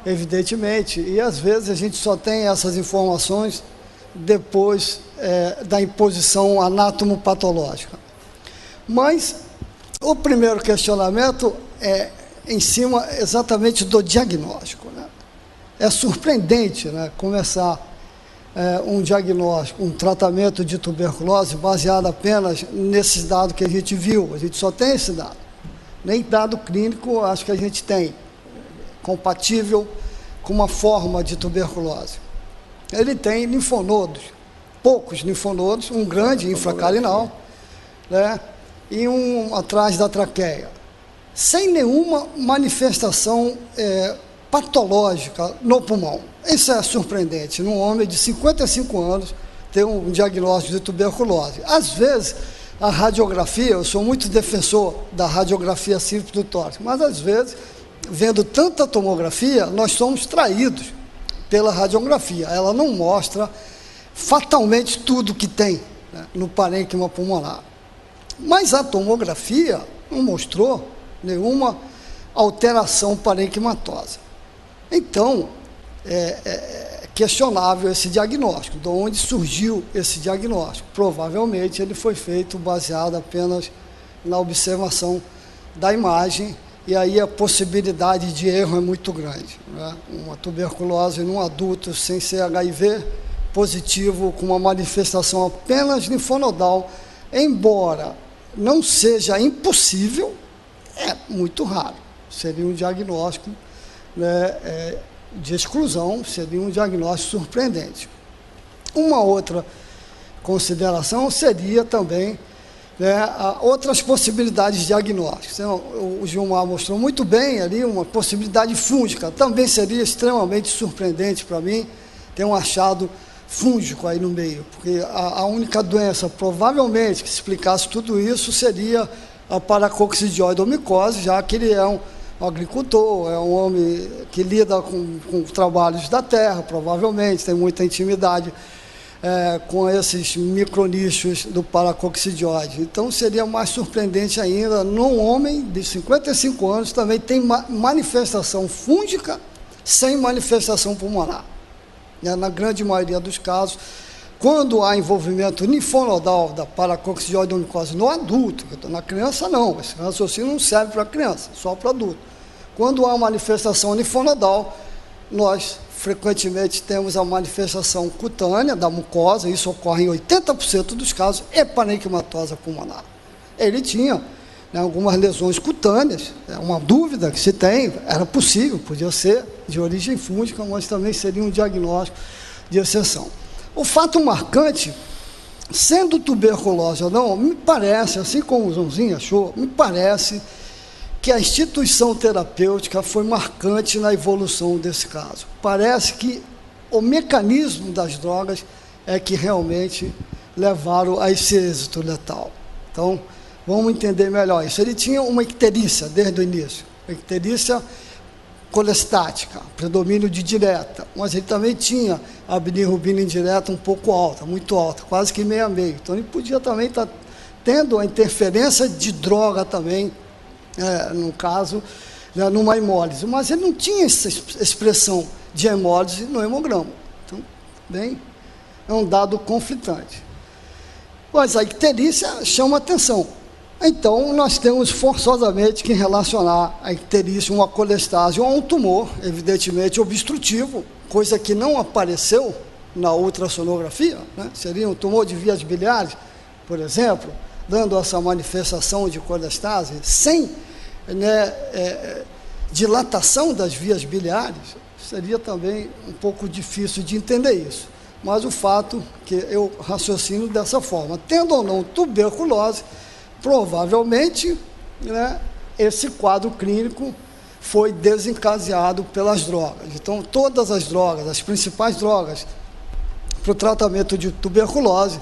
evidentemente, e às vezes a gente só tem essas informações depois da imposição anatomopatológica. Mas o primeiro questionamento é em cima exatamente do diagnóstico, né? É surpreendente, né, começar um diagnóstico, um tratamento de tuberculose baseado apenas nesses dados que a gente viu. A gente só tem esse dado. Nem dado clínico acho que a gente tem compatível com uma forma de tuberculose. Ele tem linfonodos, poucos linfonodos, um grande infracarinal, né, e um atrás da traqueia, sem nenhuma manifestação patológica no pulmão. Isso é surpreendente, num homem de 55 anos ter um diagnóstico de tuberculose. Às vezes, a radiografia, eu sou muito defensor da radiografia simples do tórax, mas às vezes, vendo tanta tomografia, nós somos traídos pela radiografia. Ela não mostra fatalmente tudo que tem, né, no parênquima pulmonar. Mas a tomografia não mostrou nenhuma alteração parenquimatosa. Então, é questionável esse diagnóstico. De onde surgiu esse diagnóstico? Provavelmente ele foi feito baseado apenas na observação da imagem, e aí a possibilidade de erro é muito grande, né? Uma tuberculose num adulto sem ser HIV positivo, com uma manifestação apenas linfonodal, embora não seja impossível, é muito raro. Seria um diagnóstico, né, de exclusão, seria um diagnóstico surpreendente. Uma outra consideração seria também, né, outras possibilidades diagnósticas. Então, o Gilmar mostrou muito bem ali uma possibilidade fúngica. Também seria extremamente surpreendente para mim ter um achado fúngico aí no meio, porque a única doença, provavelmente, que explicasse tudo isso seria a paracoccidioidomicose, já que ele é um agricultor, é um homem que lida com trabalhos da terra, provavelmente, tem muita intimidade com esses micronichos do paracoccidioide. Então, seria mais surpreendente ainda, num homem de 55 anos, também tem manifestação fúngica sem manifestação pulmonar. Na grande maioria dos casos, quando há envolvimento linfonodal da paracoccidioidomicose no adulto, na criança não, esse raciocínio não serve para criança, só para adulto. Quando há manifestação linfonodal, nós frequentemente temos a manifestação cutânea da mucosa, isso ocorre em 80% dos casos, e parenquimatosa pulmonar. Ele tinha, né, algumas lesões cutâneas, é uma dúvida que se tem, era possível, podia ser de origem fúngica, mas também seria um diagnóstico de exceção. O fato marcante, sendo tuberculose ou não, me parece, assim como o Joãozinho achou, me parece que a instituição terapêutica foi marcante na evolução desse caso. Parece que o mecanismo das drogas é que realmente levaram a esse êxito letal. Então, vamos entender melhor isso. Ele tinha uma icterícia desde o início, icterícia colestática, predomínio de direta, mas ele também tinha a bilirrubina indireta um pouco alta, muito alta, quase que meio a meio. Então, ele podia também estar tendo a interferência de droga também, no caso, né, numa hemólise, mas ele não tinha essa expressão de hemólise no hemograma. Então, bem, é um dado conflitante. Mas a icterícia chama atenção. Então, nós temos forçosamente que relacionar a icterícia, uma colestase, a um tumor, evidentemente obstrutivo, coisa que não apareceu na ultrassonografia, né? Seria um tumor de vias biliares, por exemplo, dando essa manifestação de colestase, sem, né, dilatação das vias biliares, seria também um pouco difícil de entender isso. Mas o fato que eu raciocino dessa forma, tendo ou não tuberculose, provavelmente, né, esse quadro clínico foi desencadeado pelas drogas. Então, todas as drogas, as principais drogas para o tratamento de tuberculose,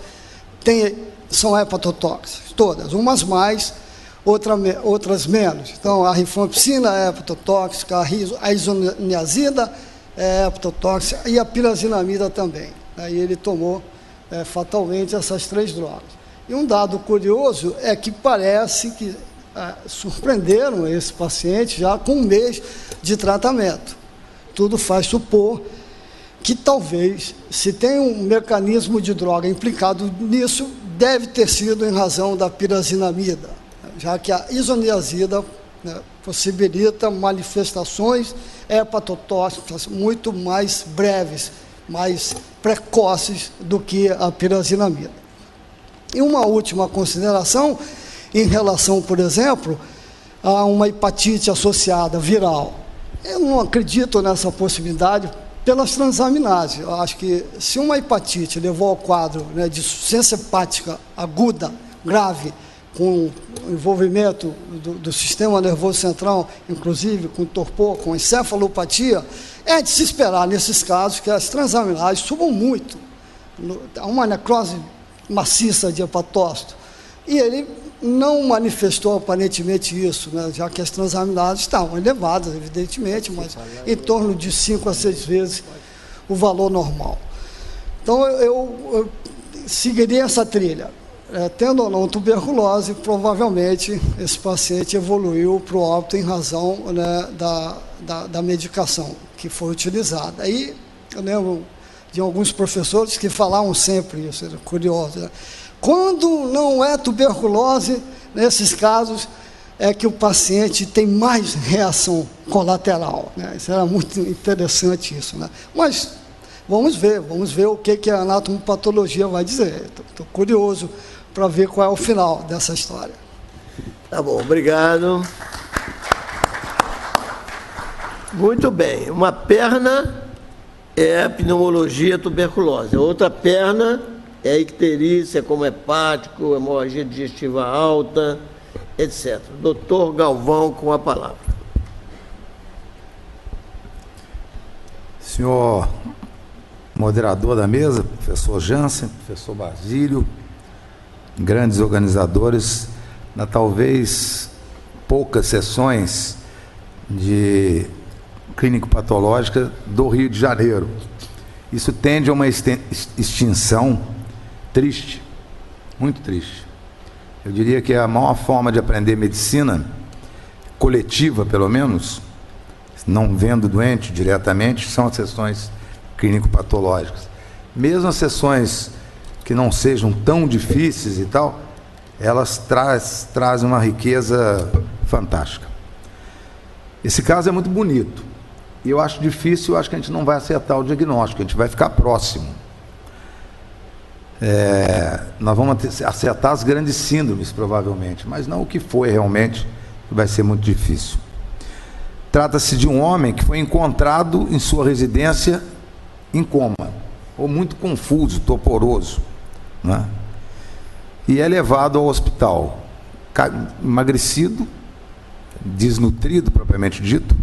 são hepatotóxicas, todas, umas mais, outras menos. Então, a rifampicina é hepatotóxica, a isoniazida é hepatotóxica e a pirazinamida também. Aí ele tomou fatalmente essas 3 drogas. E um dado curioso é que parece que surpreenderam esse paciente já com 1 mês de tratamento. Tudo faz supor que talvez, se tem um mecanismo de droga implicado nisso, deve ter sido em razão da pirazinamida, já que a isoniazida, né, possibilita manifestações hepatotóxicas muito mais breves, mais precoces do que a pirazinamida. E uma última consideração, em relação, por exemplo, a uma hepatite associada viral. Eu não acredito nessa possibilidade pelas transaminases. Eu acho que se uma hepatite levou ao quadro, né, de insuficiência hepática aguda, grave, com envolvimento do sistema nervoso central, inclusive com torpor, com encefalopatia, é de se esperar nesses casos que as transaminases subam muito. Há uma necrose maciça de hepatócito. E ele não manifestou aparentemente isso, né, já que as transaminases estavam elevadas, evidentemente, mas em torno de 5 a 6 vezes o valor normal. Então, eu seguiria essa trilha. Tendo ou não tuberculose, provavelmente esse paciente evoluiu para o óbito em razão, né, da medicação que foi utilizada. Aí, eu lembro de alguns professores que falavam sempre isso, era curioso, né? Quando não é tuberculose, nesses casos, é que o paciente tem mais reação colateral, né? Isso era muito interessante isso, né? Mas vamos ver o que a anatomopatologia vai dizer. Estou curioso para ver qual é o final dessa história. Tá bom, obrigado. Muito bem, uma perna é a pneumologia tuberculose, a outra perna é a icterícia, como hepático, hemorragia digestiva alta, etc. Doutor Galvão, com a palavra. Senhor moderador da mesa, professor Jansen, professor Basílio, grandes organizadores, na talvez poucas sessões de clínico-patológica do Rio de Janeiro. Isso tende a uma extinção triste, muito triste. Eu diria que a maior forma de aprender medicina, coletiva pelo menos, não vendo doente diretamente, são as sessões clínico-patológicas. Mesmo as sessões que não sejam tão difíceis e tal, elas trazem uma riqueza fantástica. Esse caso é muito bonito, E eu acho difícil, eu acho que a gente não vai acertar o diagnóstico, a gente vai ficar próximo. Nós vamos acertar as grandes síndromes, provavelmente, mas não o que foi realmente, que vai ser muito difícil. Trata-se de um homem que foi encontrado em sua residência em coma, ou muito confuso, torporoso, né? E é levado ao hospital, emagrecido, desnutrido, propriamente dito,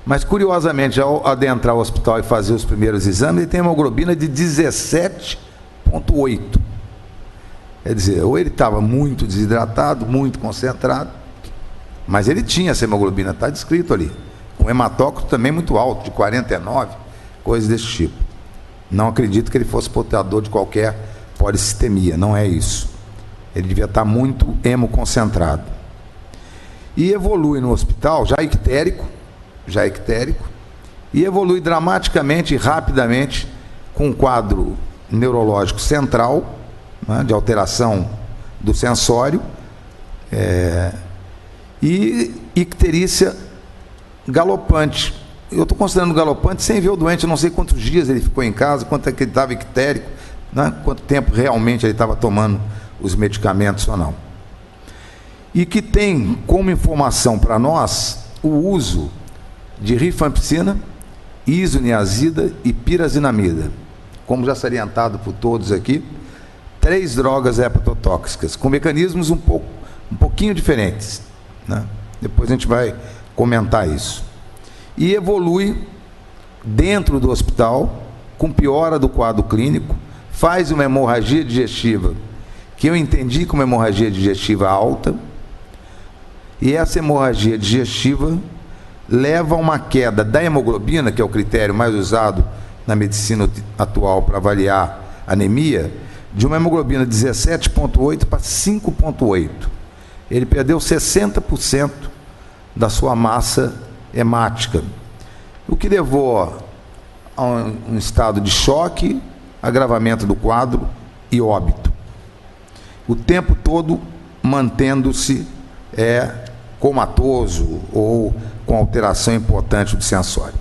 mas curiosamente, ao adentrar o hospital e fazer os primeiros exames, ele tem uma hemoglobina de 17,8. Quer dizer, ou ele estava muito desidratado, muito concentrado, mas ele tinha essa hemoglobina, está descrito ali, um hematócrito também muito alto, de 49, coisas desse tipo. Não acredito que ele fosse portador de qualquer polissistemia, não é isso. Ele devia estar muito hemoconcentrado. E evolui no hospital, já ictérico, e evolui dramaticamente e rapidamente com um quadro neurológico central, né, de alteração do sensório, e icterícia galopante. Eu estou considerando galopante sem ver o doente, eu não sei quantos dias ele ficou em casa, quanto é que ele estava ictérico, né, quanto tempo realmente ele estava tomando os medicamentos ou não. E que tem como informação para nós o uso de rifampicina, isoniazida e pirazinamida, como já salientado por todos aqui, 3 drogas hepatotóxicas, com mecanismos um pouquinho diferentes, né? Depois a gente vai comentar isso. E evolui dentro do hospital, com piora do quadro clínico, faz uma hemorragia digestiva, que eu entendi como hemorragia digestiva alta, e essa hemorragia digestiva leva a uma queda da hemoglobina, que é o critério mais usado na medicina atual para avaliar anemia, de uma hemoglobina de 17,8 para 5,8. Ele perdeu 60% da sua massa hemática, o que levou a um estado de choque, agravamento do quadro e óbito. O tempo todo mantendo-se comatoso ou com alteração importante do sensório.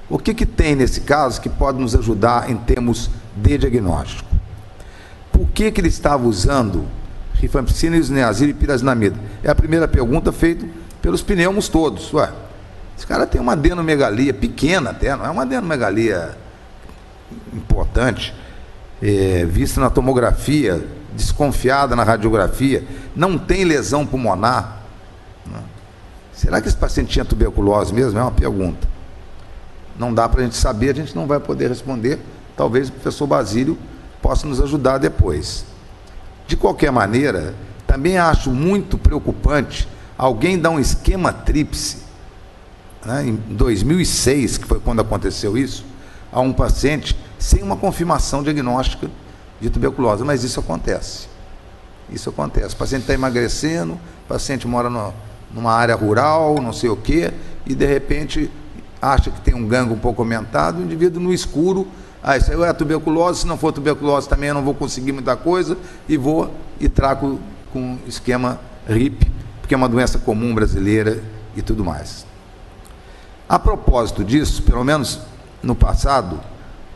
O que tem nesse caso que pode nos ajudar em termos de diagnóstico? Por que ele estava usando rifampicina, isoniazida e pirazinamida? É a primeira pergunta feita pelos pneumos todos. Ué, esse cara tem uma adenomegalia pequena até, não é uma adenomegalia importante, vista na tomografia, desconfiada na radiografia, não tem lesão pulmonar. Será que esse paciente tinha tuberculose mesmo? É uma pergunta. Não dá para a gente saber, a gente não vai poder responder. Talvez o professor Basílio possa nos ajudar depois. De qualquer maneira, também acho muito preocupante alguém dar um esquema tríplice, né, em 2006, que foi quando aconteceu isso, a um paciente sem uma confirmação diagnóstica de tuberculose. Mas isso acontece. Isso acontece. O paciente está emagrecendo, o paciente mora numa área rural, não sei o quê, e de repente acha que tem um gangue um pouco aumentado, o indivíduo no escuro, isso aí é tuberculose, se não for tuberculose também eu não vou conseguir muita coisa, e vou e trago com esquema RIP, porque é uma doença comum brasileira e tudo mais. A propósito disso, pelo menos no passado,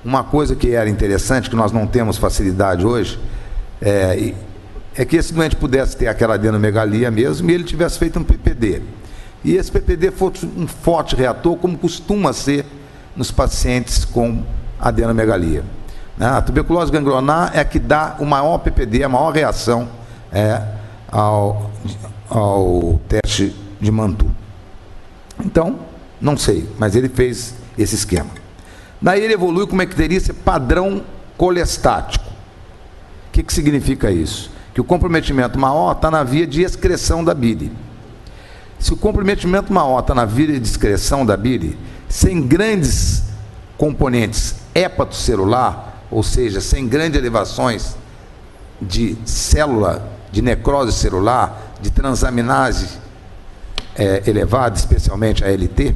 uma coisa que era interessante, que nós não temos facilidade hoje, é que esse doente pudesse ter aquela adenomegalia mesmo e ele tivesse feito um PPD. E esse PPD fosse um forte reator, como costuma ser nos pacientes com adenomegalia. A tuberculose ganglionar é a que dá o maior PPD, a maior reação ao teste de Mantoux. Então, não sei, mas ele fez esse esquema. Daí ele evolui com uma icterícia padrão colestático. O que significa isso? Que o comprometimento maior está na via de excreção da bile. Se o comprometimento maior está na via de excreção da bile, sem grandes componentes hepatocelular, ou seja, sem grandes elevações de célula, de necrose celular, de transaminase elevada, especialmente a ALT,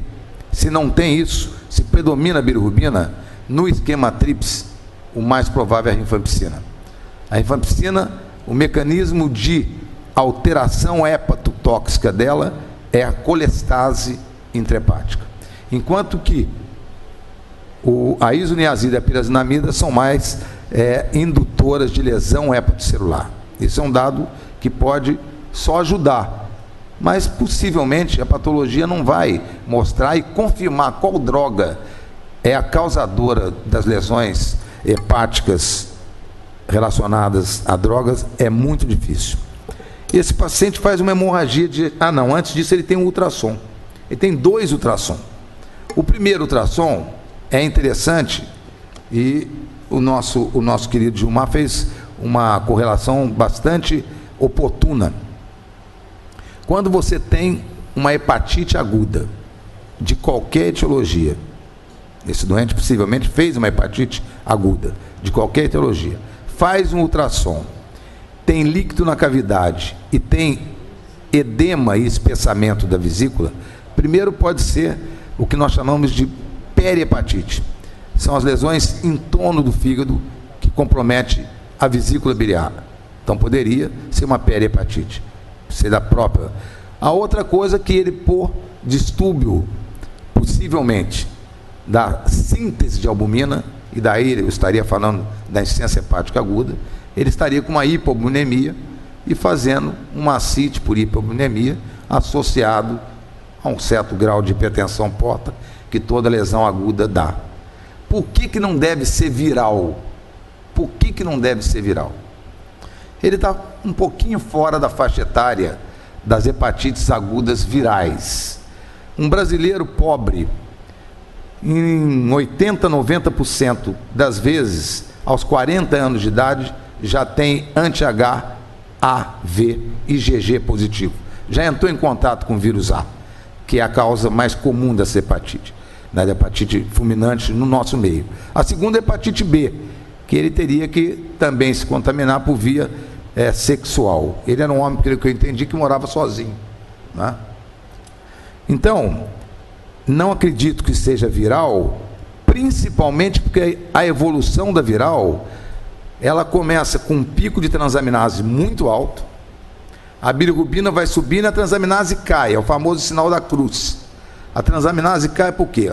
se não tem isso, se predomina a bilirrubina, no esquema tríplice, o mais provável é a rifampicina. A rifampicina, o mecanismo de alteração hepatotóxica dela é a colestase intrahepática. enquanto que a isoniazida e a pirazinamida são mais indutoras de lesão hepatocelular. Isso é um dado que pode só ajudar, mas possivelmente a patologia não vai mostrar e confirmar qual droga é a causadora das lesões hepáticas relacionadas a drogas. É muito difícil. Esse paciente faz uma hemorragia de... antes disso ele tem um ultrassom. Ele tem 2 ultrassom. O primeiro ultrassom é interessante e o nosso querido Gilmar fez uma correlação bastante oportuna. Quando você tem uma hepatite aguda, de qualquer etiologia, esse doente possivelmente fez uma hepatite aguda, de qualquer etiologia, faz um ultrassom, tem líquido na cavidade e tem edema e espessamento da vesícula, primeiro pode ser o que nós chamamos de perihepatite. São as lesões em torno do fígado que compromete a vesícula biliar. Então poderia ser uma perihepatite, ser da própria. A outra coisa que ele, por distúrbio, possivelmente, da síntese de albumina, e daí eu estaria falando da insuficiência hepática aguda, ele estaria com uma hipobuminemia e fazendo uma ascite por hipobuminemia associado a um certo grau de hipertensão porta que toda lesão aguda dá. Por que não deve ser viral? Por que não deve ser viral? Ele está um pouquinho fora da faixa etária das hepatites agudas virais. Um brasileiro pobre, em 80%, 90% das vezes, aos 40 anos de idade, já tem anti-H, A, V e IgG positivo. Já entrou em contato com o vírus A, que é a causa mais comum dessa hepatite, da hepatite fulminante no nosso meio. A segunda é a hepatite B, que ele teria que também se contaminar por via sexual. Ele era um homem, pelo que eu entendi, que morava sozinho, né? Então, não acredito que seja viral, principalmente porque a evolução da viral, ela começa com um pico de transaminase muito alto, a bilirrubina vai subindo e a transaminase cai, é o famoso sinal da cruz. A transaminase cai por quê?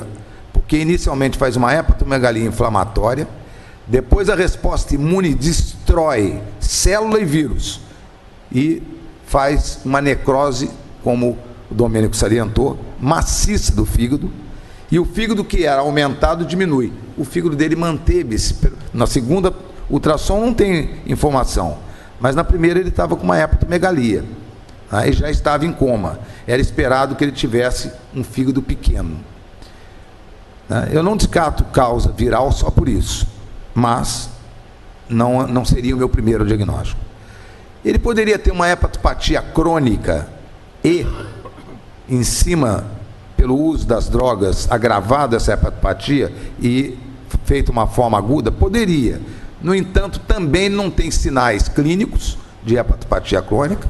Porque inicialmente faz uma hepatomegalia inflamatória, depois a resposta imune destrói célula e vírus e faz uma necrose, como o Domênico salientou, maciça do fígado, e o fígado que era aumentado diminui. O fígado dele manteve-se. Na segunda ultrassom não tem informação, mas na primeira ele estava com uma hepatomegalia, aí já estava em coma. Era esperado que ele tivesse um fígado pequeno. Eu não descarto causa viral só por isso, mas não seria o meu primeiro diagnóstico. Ele poderia ter uma hepatopatia crônica e, em cima, pelo uso das drogas, agravado essa hepatopatia e feito uma forma aguda? Poderia. No entanto, também não tem sinais clínicos de hepatopatia crônica,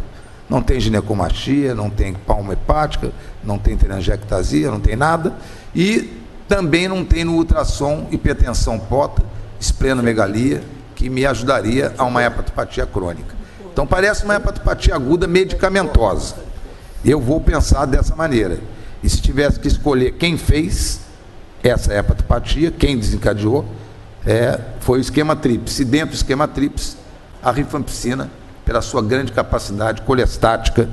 não tem ginecomastia, não tem palma hepática, não tem telangiectasia, não tem nada, e também não tem no ultrassom hipertensão porta, esplenomegalia, que me ajudaria a uma hepatopatia crônica. Então parece uma hepatopatia aguda medicamentosa. Eu vou pensar dessa maneira. E se tivesse que escolher quem fez essa hepatopatia, quem desencadeou, foi o esquema tríplice. E dentro do esquema tríplice, a rifampicina, pela sua grande capacidade colestática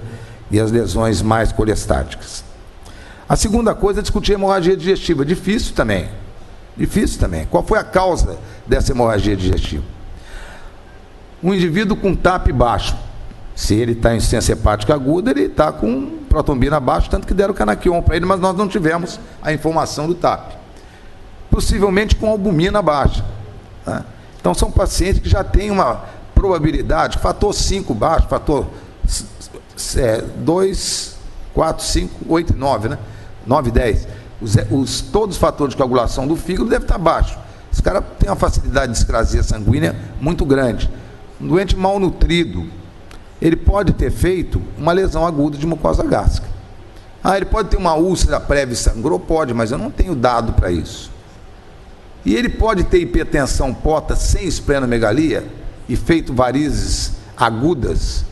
e as lesões mais colestáticas. A segunda coisa é discutir a hemorragia digestiva. Difícil também. Difícil também. Qual foi a causa dessa hemorragia digestiva? Um indivíduo com TAP baixo. Se ele está em insuficiência hepática aguda, ele está com protombina baixo, tanto que deram canaquion para ele, mas nós não tivemos a informação do TAP. Possivelmente com albumina baixa, né? Então são pacientes que já têm uma probabilidade, fator 5 baixo, fator 2, 4, 5, 8 e 9, né? 9 e 10. Todos os fatores de coagulação do fígado devem estar baixos. Esse cara tem uma facilidade de discrasia sanguínea muito grande. Um doente malnutrido, ele pode ter feito uma lesão aguda de mucosa gástrica. Ele pode ter uma úlcera prévia e sangrou? Pode, mas eu não tenho dado para isso. E ele pode ter hipertensão porta sem esplenomegalia e feito varizes agudas?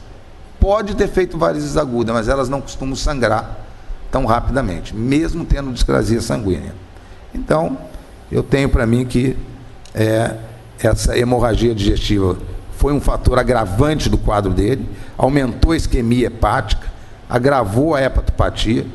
Pode ter feito varizes agudas, mas elas não costumam sangrar tão rapidamente, mesmo tendo discrasia sanguínea. Então, eu tenho para mim que essa hemorragia digestiva foi um fator agravante do quadro dele, aumentou a isquemia hepática, agravou a hepatopatia,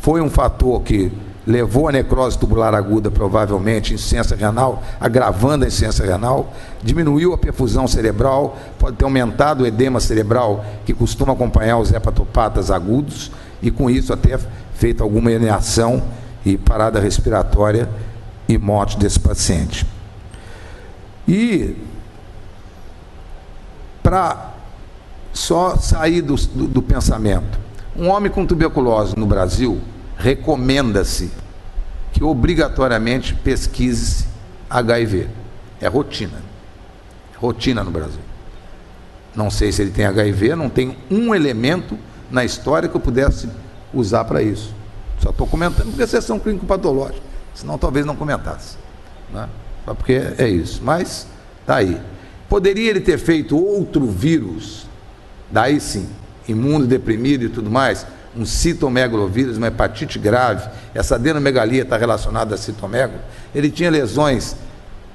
foi um fator que levou a necrose tubular aguda, provavelmente, insuficiência renal, agravando a insuficiência renal, diminuiu a perfusão cerebral, pode ter aumentado o edema cerebral, que costuma acompanhar os hepatopatas agudos, e com isso até feito alguma eneação e parada respiratória e morte desse paciente. E, para só sair do pensamento, um homem com tuberculose no Brasil, recomenda-se que obrigatoriamente pesquise HIV. É rotina. Rotina no Brasil. Não sei se ele tem HIV, não tem um elemento na história que eu pudesse usar para isso. Só estou comentando porque é sessão clínico-patológica, senão talvez não comentasse, né? Só porque é isso. Mas está aí. Poderia ele ter feito outro vírus, daí sim, imunodeprimido e tudo mais, um citomegalovírus, uma hepatite grave, essa adenomegalia está relacionada a citomegalo, ele tinha lesões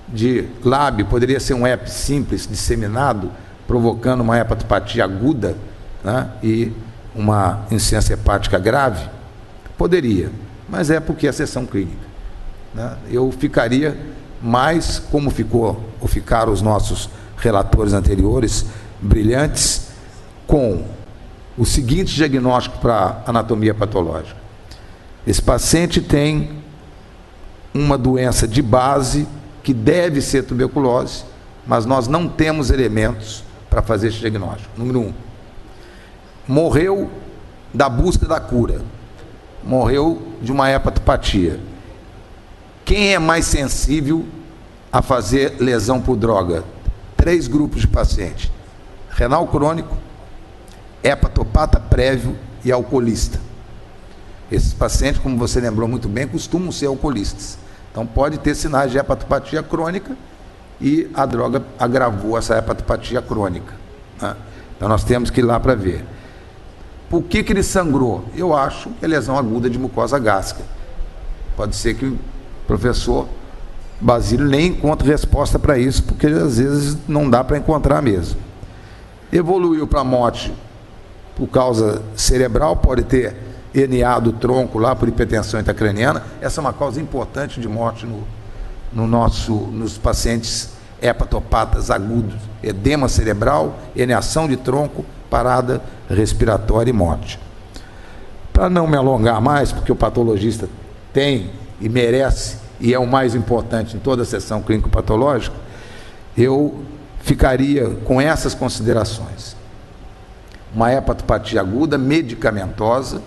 de lábio, poderia ser um herpes simples disseminado, provocando uma hepatopatia aguda, né, e uma insuficiência hepática grave? Poderia, mas é porque é sessão clínica, né? Eu ficaria mais, como ficaram os nossos relatores anteriores, brilhantes, com o seguinte diagnóstico para anatomia patológica: esse paciente tem uma doença de base que deve ser tuberculose, mas nós não temos elementos para fazer esse diagnóstico. Número 1, morreu da busca da cura, morreu de uma hepatopatia. Quem é mais sensível a fazer lesão por droga? 3 grupos de pacientes: renal crônico, hepatopata prévio e alcoolista. Esses pacientes, como você lembrou muito bem, costumam ser alcoolistas. Então pode ter sinais de hepatopatia crônica e a droga agravou essa hepatopatia crônica, né? Então nós temos que ir lá para ver. Por que ele sangrou? Eu acho que é lesão aguda de mucosa gástrica. Pode ser que o professor Basílio nem encontre resposta para isso, porque às vezes não dá para encontrar mesmo. Evoluiu para morte por causa cerebral, pode ter herniado o tronco lá por hipertensão intracraniana. Essa é uma causa importante de morte nos pacientes hepatopatas agudos: edema cerebral, herniação de tronco, parada respiratória e morte. Para não me alongar mais, porque o patologista tem e merece, e é o mais importante em toda a sessão clínico-patológica, eu ficaria com essas considerações: uma hepatopatia aguda, medicamentosa.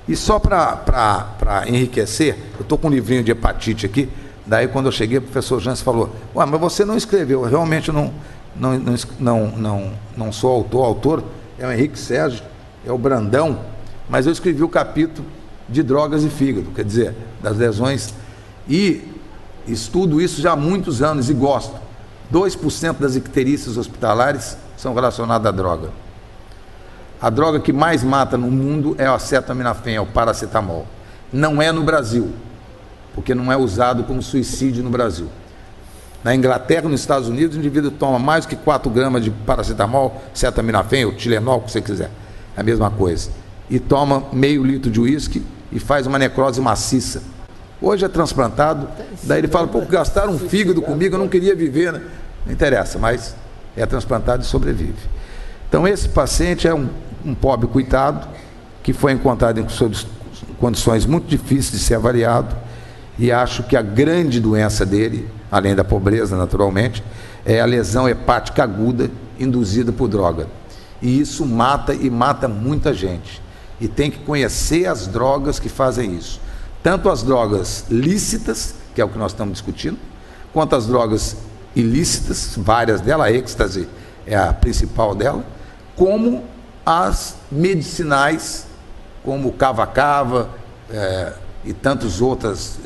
E só para enriquecer, eu estou com um livrinho de hepatite aqui. Daí, quando eu cheguei, o professor Jansen falou: ué, mas você não escreveu. Eu realmente não sou autor. O autor é o Henrique Sérgio, é o Brandão, mas eu escrevi o capítulo de drogas e fígado, quer dizer, das lesões, e estudo isso já há muitos anos e gosto. 2% das icterícias hospitalares são relacionadas à droga. A droga que mais mata no mundo é o acetaminofén, é o paracetamol. Não é no Brasil, porque não é usado como suicídio no Brasil. Na Inglaterra, nos Estados Unidos, o indivíduo toma mais do que 4 gramas de paracetamol, acetaminofén, ou Tilenol, o que você quiser, é a mesma coisa. E toma meio litro de uísque e faz uma necrose maciça. Hoje é transplantado, daí ele fala: pô, gastaram um fígado comigo, eu não queria viver, né? Não interessa, mas é transplantado e sobrevive. Então esse paciente é um pobre coitado que foi encontrado em condições muito difíceis de ser avaliado, e acho que a grande doença dele, além da pobreza naturalmente, é a lesão hepática aguda induzida por droga. E isso mata, e mata muita gente. E tem que conhecer as drogas que fazem isso. Tanto as drogas lícitas, que é o que nós estamos discutindo, quanto as drogas ilícitas, várias delas, a êxtase é a principal dela, como as medicinais, como o cava-cava e tantos outros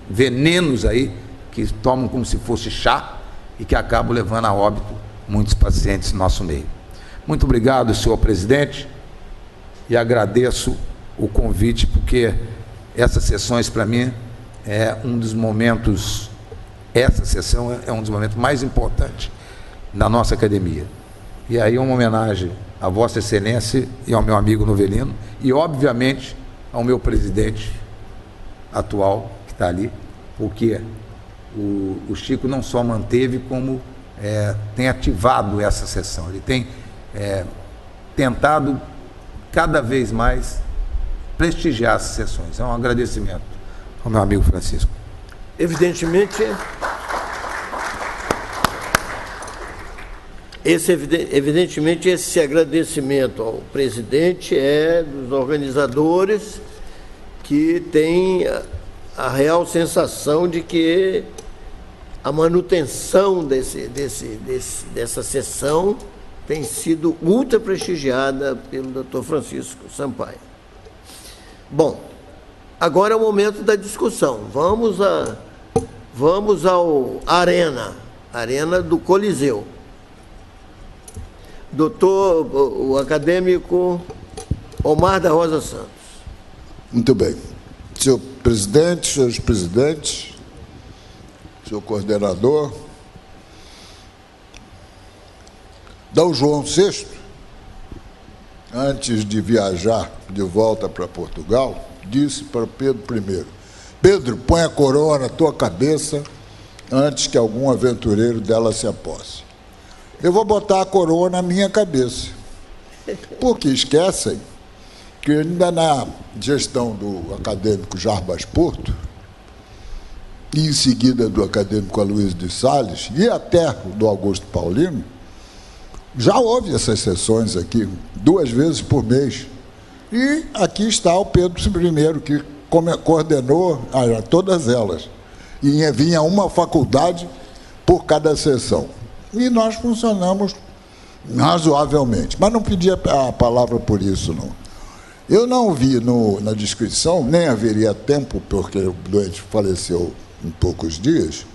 venenos aí, que tomam como se fosse chá e que acabam levando a óbito muitos pacientes no nosso meio. Muito obrigado, senhor presidente, e agradeço o convite, porque essas sessões, para mim, é um dos momentos, essa sessão é um dos momentos mais importantes da nossa academia. E aí uma homenagem a Vossa Excelência e ao meu amigo Novelino, e, obviamente, ao meu presidente atual, que está ali, porque o Chico não só manteve, como tem ativado essa sessão. Ele tem tentado cada vez mais prestigiar essas sessões. É um agradecimento ao meu amigo Francisco. Evidentemente, esse agradecimento ao presidente é dos organizadores, que tem a real sensação de que a manutenção dessa sessão tem sido ultra prestigiada pelo Dr. Francisco Sampaio. Bom, agora é o momento da discussão. Vamos ao Arena do Coliseu. O acadêmico Omar da Rosa Santos. Muito bem. Senhor presidente, senhores presidentes, senhor coordenador, D. João VI, antes de viajar de volta para Portugal, disse para Pedro I: Pedro, põe a coroa na tua cabeça antes que algum aventureiro dela se aposse. Eu vou botar a coroa na minha cabeça, porque esquecem que ainda na gestão do acadêmico Jarbas Porto, e em seguida do acadêmico Aloysio de Sales, e até do Augusto Paulino, já houve essas sessões aqui, 2 vezes por mês. E aqui está o Pedro I, que coordenou todas elas. E vinha uma faculdade por cada sessão. E nós funcionamos razoavelmente. Mas não pedi a palavra por isso, não. Eu não vi na descrição, nem haveria tempo, porque o doente faleceu em poucos dias,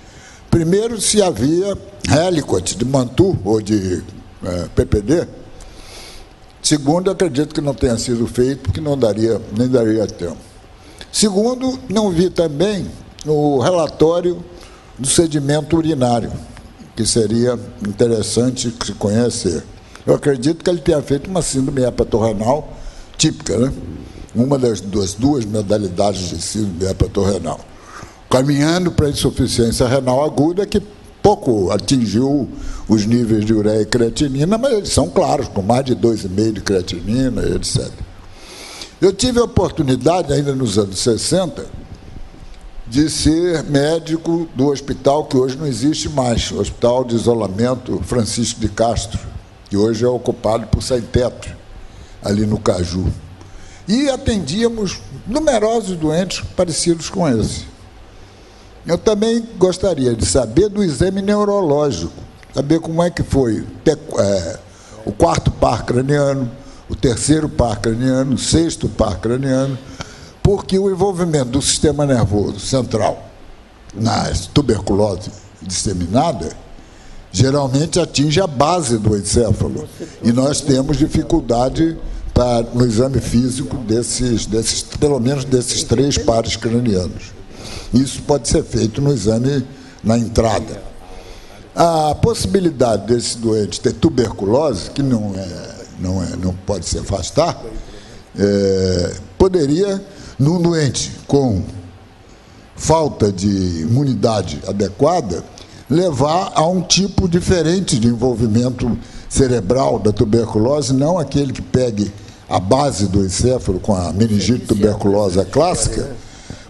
primeiro, se havia Helicote de Mantu ou de PPD. Segundo, acredito que não tenha sido feito, porque nem daria tempo. Segundo, não vi também o relatório do sedimento urinário, que seria interessante se conhecer. Eu acredito que ele tenha feito uma síndrome hepatorrenal típica, né? Uma das duas modalidades de síndrome hepatorrenal, caminhando para a insuficiência renal aguda, que pouco atingiu os níveis de ureia e creatinina, mas eles são claros, com mais de 2,5 de creatinina, etc. Eu tive a oportunidade, ainda nos anos 60, de ser médico do hospital que hoje não existe mais, o Hospital de Isolamento Francisco de Castro, que hoje é ocupado por sem-teto, ali no Caju. E atendíamos numerosos doentes parecidos com esse. Eu também gostaria de saber do exame neurológico, saber como é que foi o 4º par craniano, o 3º par craniano, o 6º par craniano, porque o envolvimento do sistema nervoso central na tuberculose disseminada geralmente atinge a base do encéfalo, e nós temos dificuldade no exame físico pelo menos desses 3 pares cranianos. Isso pode ser feito no exame na entrada. A possibilidade desse doente ter tuberculose, que não pode se afastar, poderia, num doente com falta de imunidade adequada, levar a um tipo diferente de envolvimento cerebral da tuberculose, não aquele que pegue a base do encéfalo com a meningite tuberculosa clássica,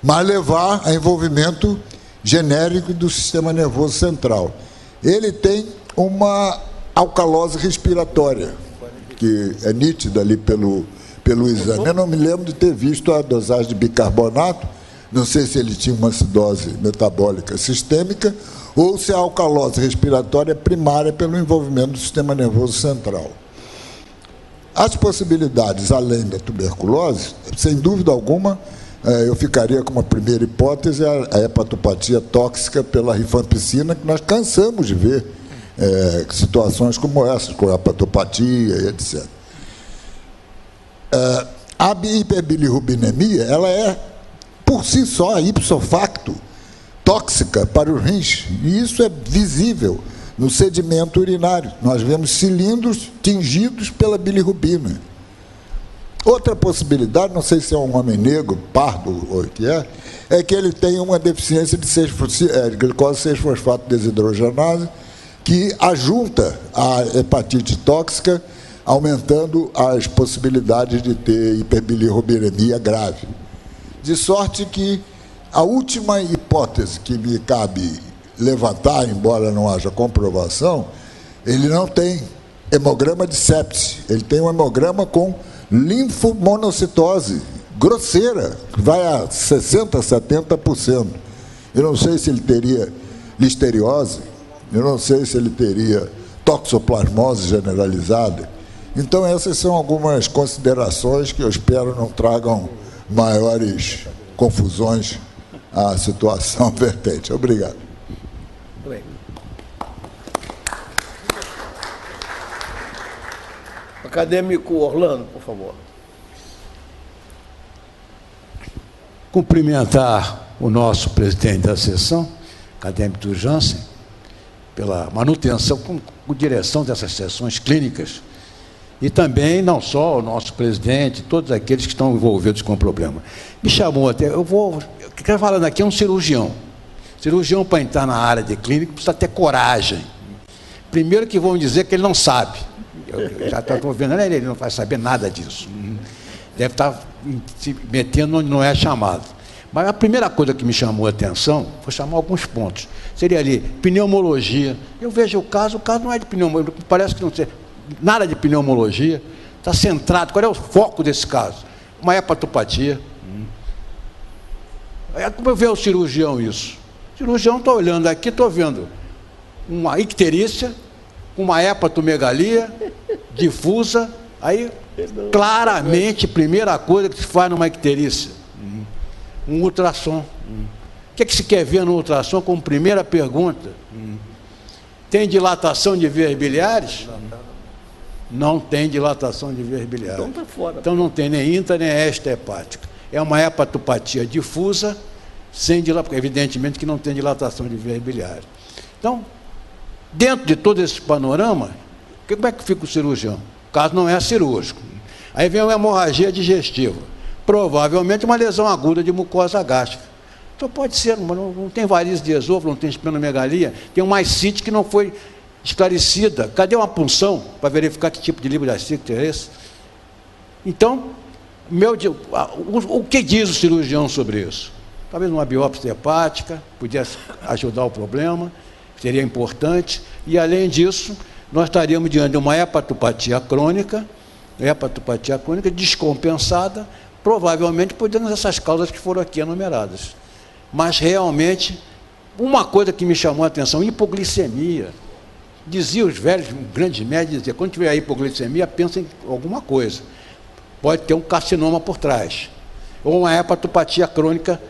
mas levar a envolvimento genérico do sistema nervoso central. Ele tem uma alcalose respiratória, que é nítida ali pelo exame. Eu não me lembro de ter visto a dosagem de bicarbonato, não sei se ele tinha uma acidose metabólica sistêmica ou se a alcalose respiratória é primária pelo envolvimento do sistema nervoso central. As possibilidades, além da tuberculose, sem dúvida alguma, eu ficaria com uma primeira hipótese, a hepatopatia tóxica pela rifampicina, que nós cansamos de ver situações como essas, com hepatopatia e etc. A hiperbilirrubinemia, ela é, por si só, ipso facto, tóxica para os rins. E isso é visível no sedimento urinário. Nós vemos cilindros tingidos pela bilirrubina. Outra possibilidade, não sei se é um homem negro, pardo ou o que é que ele tem uma deficiência de glicose 6-fosfato desidrogenase, que ajunta a hepatite tóxica, aumentando as possibilidades de ter hiperbilirrubinemia grave. De sorte que a última hipótese que me cabe levantar, embora não haja comprovação, ele não tem hemograma de sepse, ele tem um hemograma com linfomonocitose grosseira, que vai a 60%, 70%. Eu não sei se ele teria listeriose, eu não sei se ele teria toxoplasmose generalizada. Então, essas são algumas considerações que eu espero não tragam maiores confusões à situação vertente. Obrigado. Acadêmico Orlando, por favor. Cumprimentar o nosso presidente da sessão, acadêmico Jansen, pela manutenção com direção dessas sessões clínicas, e também, não só o nosso presidente, todos aqueles que estão envolvidos com o problema. Me chamou até, o que eu falando aqui é um cirurgião. Cirurgião, para entrar na área de clínica, precisa ter coragem. Primeiro que vão dizer que ele não sabe. Eu já estou vendo, ele não vai saber nada disso. Deve estar se metendo onde não é chamado. Mas a primeira coisa que me chamou a atenção, vou chamar alguns pontos, seria ali, pneumologia. Eu vejo o caso não é de pneumologia, parece que não sei, nada de pneumologia, está centrado, qual é o foco desse caso? Uma hepatopatia. Como eu vejo o cirurgião isso? O cirurgião está olhando aqui, estou vendo uma icterícia, uma hepatomegalia difusa, aí claramente, primeira coisa que se faz numa icterícia, um ultrassom. O que se quer ver no ultrassom como primeira pergunta? Tem dilatação de vias biliares? Não tem dilatação de vias biliares. Então está fora. Então não tem nem intra nem extra hepática. É uma hepatopatia difusa, sem dilatação, evidentemente que não tem dilatação de vias biliares. Então, dentro de todo esse panorama, como é que fica o cirurgião? O caso não é cirúrgico. Aí vem uma hemorragia digestiva, provavelmente uma lesão aguda de mucosa gástrica. Então pode ser, não tem varizes de esôfago, não tem esplenomegalia, tem uma ascite que não foi esclarecida. Cadê uma punção para verificar que tipo de livro de ascite é esse? Então, o que diz o cirurgião sobre isso? Talvez uma biópsia hepática pudesse ajudar o problema, seria importante, e além disso, nós estaríamos diante de uma hepatopatia crônica descompensada, provavelmente por dentro dessas causas que foram aqui enumeradas. Mas realmente, uma coisa que me chamou a atenção, hipoglicemia. Dizia os velhos, grandes médicos, dizia, quando tiver hipoglicemia, pensa em alguma coisa. Pode ter um carcinoma por trás, ou uma hepatopatia crônica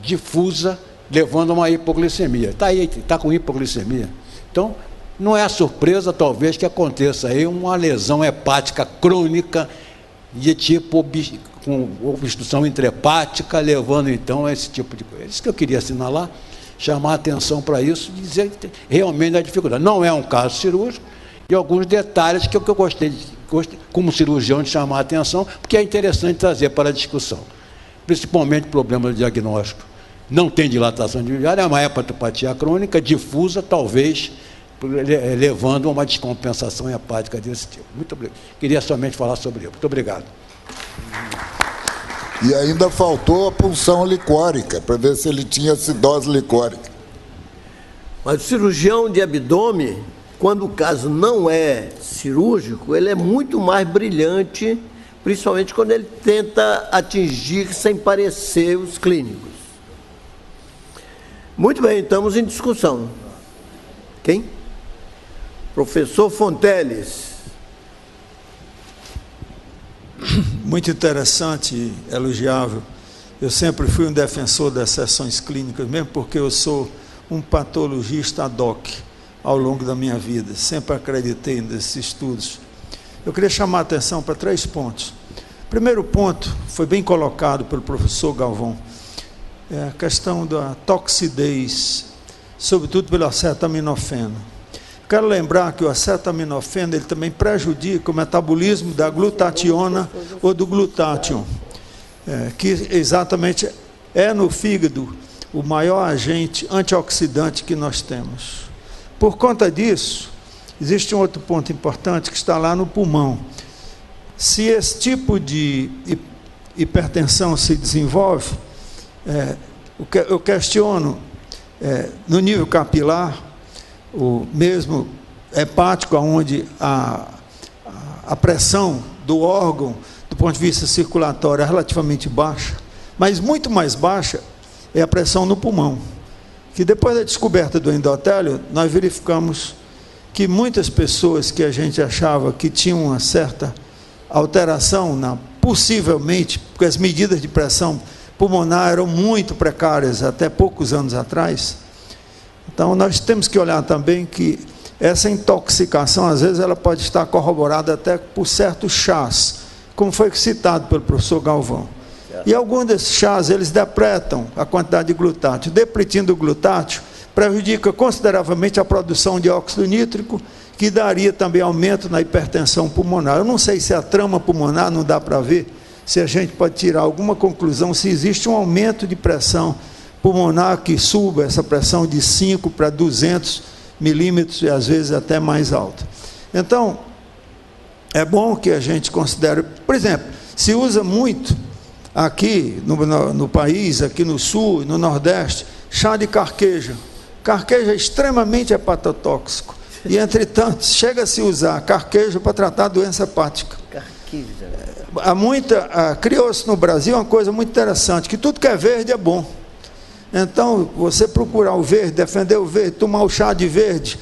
difusa, levando a uma hipoglicemia. Está aí, está com hipoglicemia. Então, não é surpresa, talvez, que aconteça aí uma lesão hepática crônica de tipo com obstrução intrahepática, levando, então, a esse tipo de coisa. Isso que eu queria assinalar, chamar a atenção para isso, dizer que realmente há dificuldade. Não é um caso cirúrgico, e alguns detalhes que eu gostei, como cirurgião, de chamar a atenção, porque é interessante trazer para a discussão. Principalmente o problema do diagnóstico. Não tem dilatação de biliar, é uma hepatopatia crônica, difusa, talvez, levando a uma descompensação hepática desse tipo. Muito obrigado. Queria somente falar sobre isso. Muito obrigado. E ainda faltou a punção licórica, para ver se ele tinha acidose licórica. Mas o cirurgião de abdômen, quando o caso não é cirúrgico, ele é muito mais brilhante, principalmente quando ele tenta atingir sem parecer os clínicos. Muito bem, estamos em discussão. Quem? Professor Fonteles. Muito interessante e elogiável. Eu sempre fui um defensor das sessões clínicas, mesmo porque eu sou um patologista ad hoc ao longo da minha vida. Sempre acreditei nesses estudos. Eu queria chamar a atenção para 3 pontos. Primeiro ponto, foi bem colocado pelo professor Galvão, é a questão da toxidez, sobretudo pelo acetaminofeno. Quero lembrar que o acetaminofeno ele também prejudica o metabolismo da glutationa ou do glutátion, que exatamente é no fígado o maior agente antioxidante que nós temos. Por conta disso, existe um outro ponto importante que está lá no pulmão. Se esse tipo de hipertensão se desenvolve, eu questiono, no nível capilar, o mesmo hepático, onde a pressão do órgão, do ponto de vista circulatório, é relativamente baixa, mas muito mais baixa é a pressão no pulmão, que depois da descoberta do endotélio, nós verificamos que muitas pessoas que a gente achava que tinham uma certa alteração, possivelmente, porque as medidas de pressão pulmonar eram muito precárias até poucos anos atrás. Então, nós temos que olhar também que essa intoxicação, às vezes, ela pode estar corroborada até por certos chás, como foi citado pelo professor Galvão. E alguns desses chás, eles depletam a quantidade de glutátil. Depletindo o glutátil, prejudica consideravelmente a produção de óxido nítrico, que daria também aumento na hipertensão pulmonar. Eu não sei se a trama pulmonar, não dá para ver, se a gente pode tirar alguma conclusão, se existe um aumento de pressão pulmonar que suba essa pressão de 5 para 200 milímetros e às vezes até mais alta. Então, é bom que a gente considere, por exemplo, se usa muito aqui no país, aqui no sul e no nordeste, chá de carqueja. Carqueja é extremamente hepatotóxico. E, entretanto, chega-se a usar carqueja para tratar doença hepática. Criou-se no Brasil uma coisa muito interessante, que tudo que é verde é bom. Então, você procurar o verde, defender o verde, tomar o chá de verde,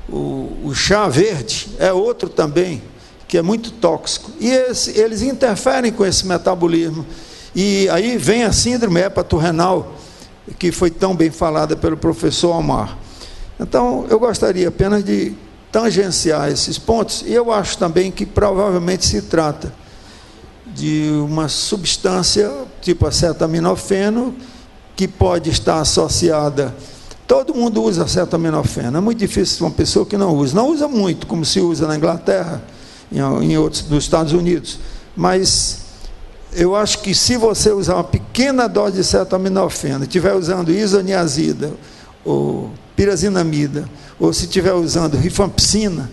o chá verde é outro também, que é muito tóxico. E eles interferem com esse metabolismo. E aí vem a síndrome hepatorrenal, que foi tão bem falada pelo professor Omar. Então, eu gostaria apenas de tangenciar esses pontos, e eu acho também que provavelmente se trata de uma substância tipo acetaminofeno, que pode estar associada. Todo mundo usa acetaminofeno, é muito difícil uma pessoa que não usa muito, como se usa na Inglaterra, nos Estados Unidos, mas eu acho que se você usar uma pequena dose de acetaminofeno, estiver usando isoniazida, ou pirazinamida, ou se estiver usando rifampicina,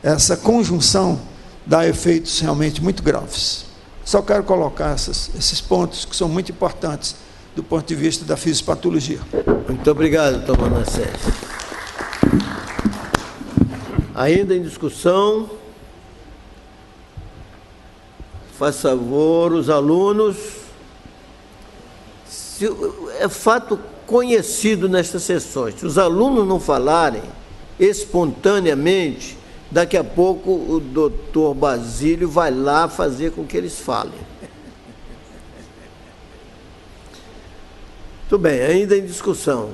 essa conjunção dá efeitos realmente muito graves. Só quero colocar esses pontos que são muito importantes do ponto de vista da fisiopatologia. Muito obrigado, doutor Manassés. Ainda em discussão, faz favor, os alunos, é fato conhecido nestas sessões, se os alunos não falarem espontaneamente, daqui a pouco o doutor Basílio vai lá fazer com que eles falem. Muito bem, ainda em discussão.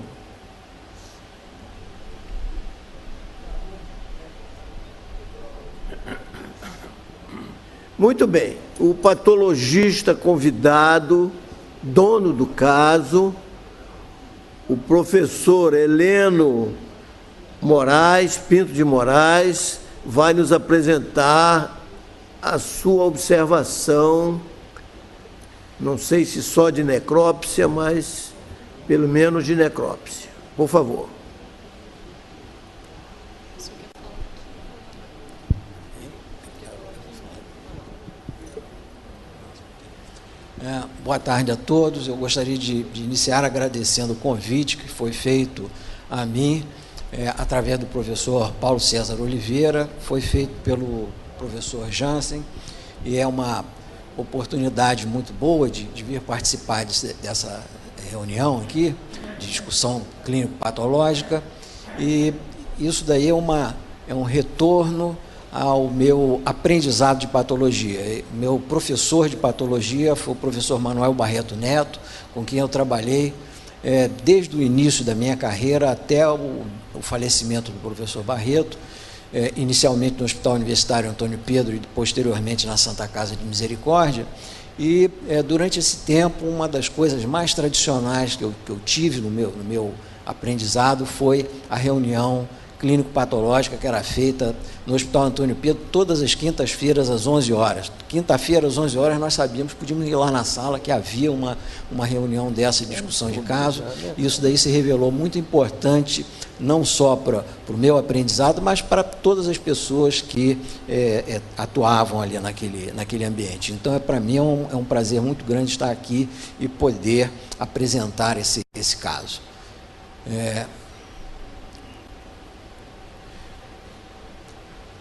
Muito bem, o patologista convidado, dono do caso, o professor Heleno Moraes, Pinto de Moraes, vai nos apresentar a sua observação, não sei se só de necrópsia, mas pelo menos de necrópsia. Por favor. Boa tarde a todos. Eu gostaria de iniciar agradecendo o convite que foi feito a mim, através do professor Paulo César Oliveira, foi feito pelo professor Jansen, e é uma oportunidade muito boa de vir participar dessa reunião aqui, de discussão clínico-patológica, e isso daí é um retorno ao meu aprendizado de patologia. Meu professor de patologia foi o professor Manuel Barreto Neto, com quem eu trabalhei desde o início da minha carreira até o falecimento do professor Barreto, inicialmente no Hospital Universitário Antônio Pedro e posteriormente na Santa Casa de Misericórdia. E durante esse tempo, uma das coisas mais tradicionais que eu tive no meu aprendizado foi a reunião clínico-patológica que era feita no Hospital Antônio Pedro todas as quintas-feiras às 11 horas. Quinta-feira às 11 horas nós sabíamos, podíamos ir lá na sala que havia uma reunião dessa de discussão de caso, e isso daí se revelou muito importante, não só para o meu aprendizado, mas para todas as pessoas que atuavam ali naquele ambiente. Então, para mim, é um prazer muito grande estar aqui e poder apresentar esse caso.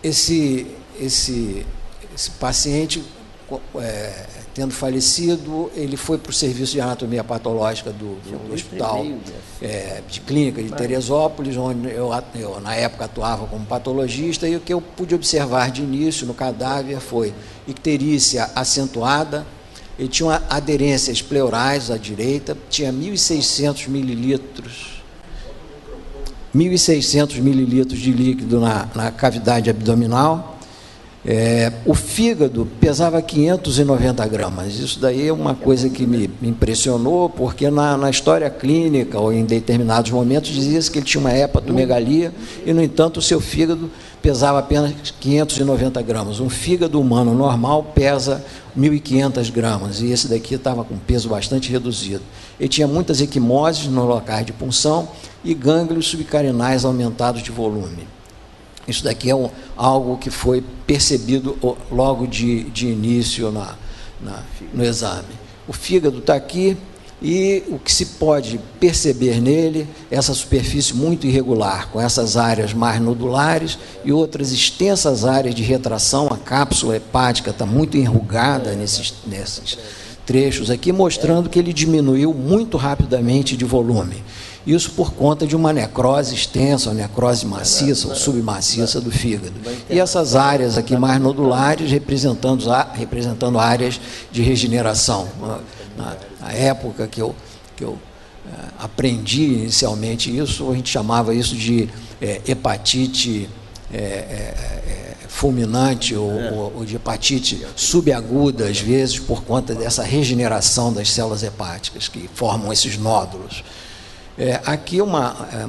Esse paciente, tendo falecido, ele foi para o serviço de anatomia patológica do hospital de clínica de Teresópolis, onde eu na época atuava como patologista, e o que eu pude observar de início no cadáver foi icterícia acentuada, ele tinha uma aderências pleurais à direita, tinha 1.600 mililitros de líquido na cavidade abdominal. O fígado pesava 590 gramas. Isso daí é uma coisa que me impressionou, porque na história clínica, ou em determinados momentos, dizia-se que ele tinha uma hepatomegalia, e, no entanto, o seu fígado pesava apenas 590 gramas. Um fígado humano normal pesa 1.500 gramas, e esse daqui estava com peso bastante reduzido. Ele tinha muitas equimoses nos locais de punção e gânglios subcarinais aumentados de volume. Isso daqui é algo que foi percebido logo de início no exame. O fígado está aqui, e o que se pode perceber nele é essa superfície muito irregular, com essas áreas mais nodulares e outras extensas áreas de retração. A cápsula hepática está muito enrugada nesses trechos aqui, mostrando que ele diminuiu muito rapidamente de volume. Isso por conta de uma necrose extensa, uma necrose maciça ou submaciça do fígado. E essas áreas aqui mais nodulares representando áreas de regeneração. Na época que eu aprendi inicialmente isso, a gente chamava isso de hepatite fulminante ou de hepatite subaguda, às vezes, por conta dessa regeneração das células hepáticas que formam esses nódulos. Aqui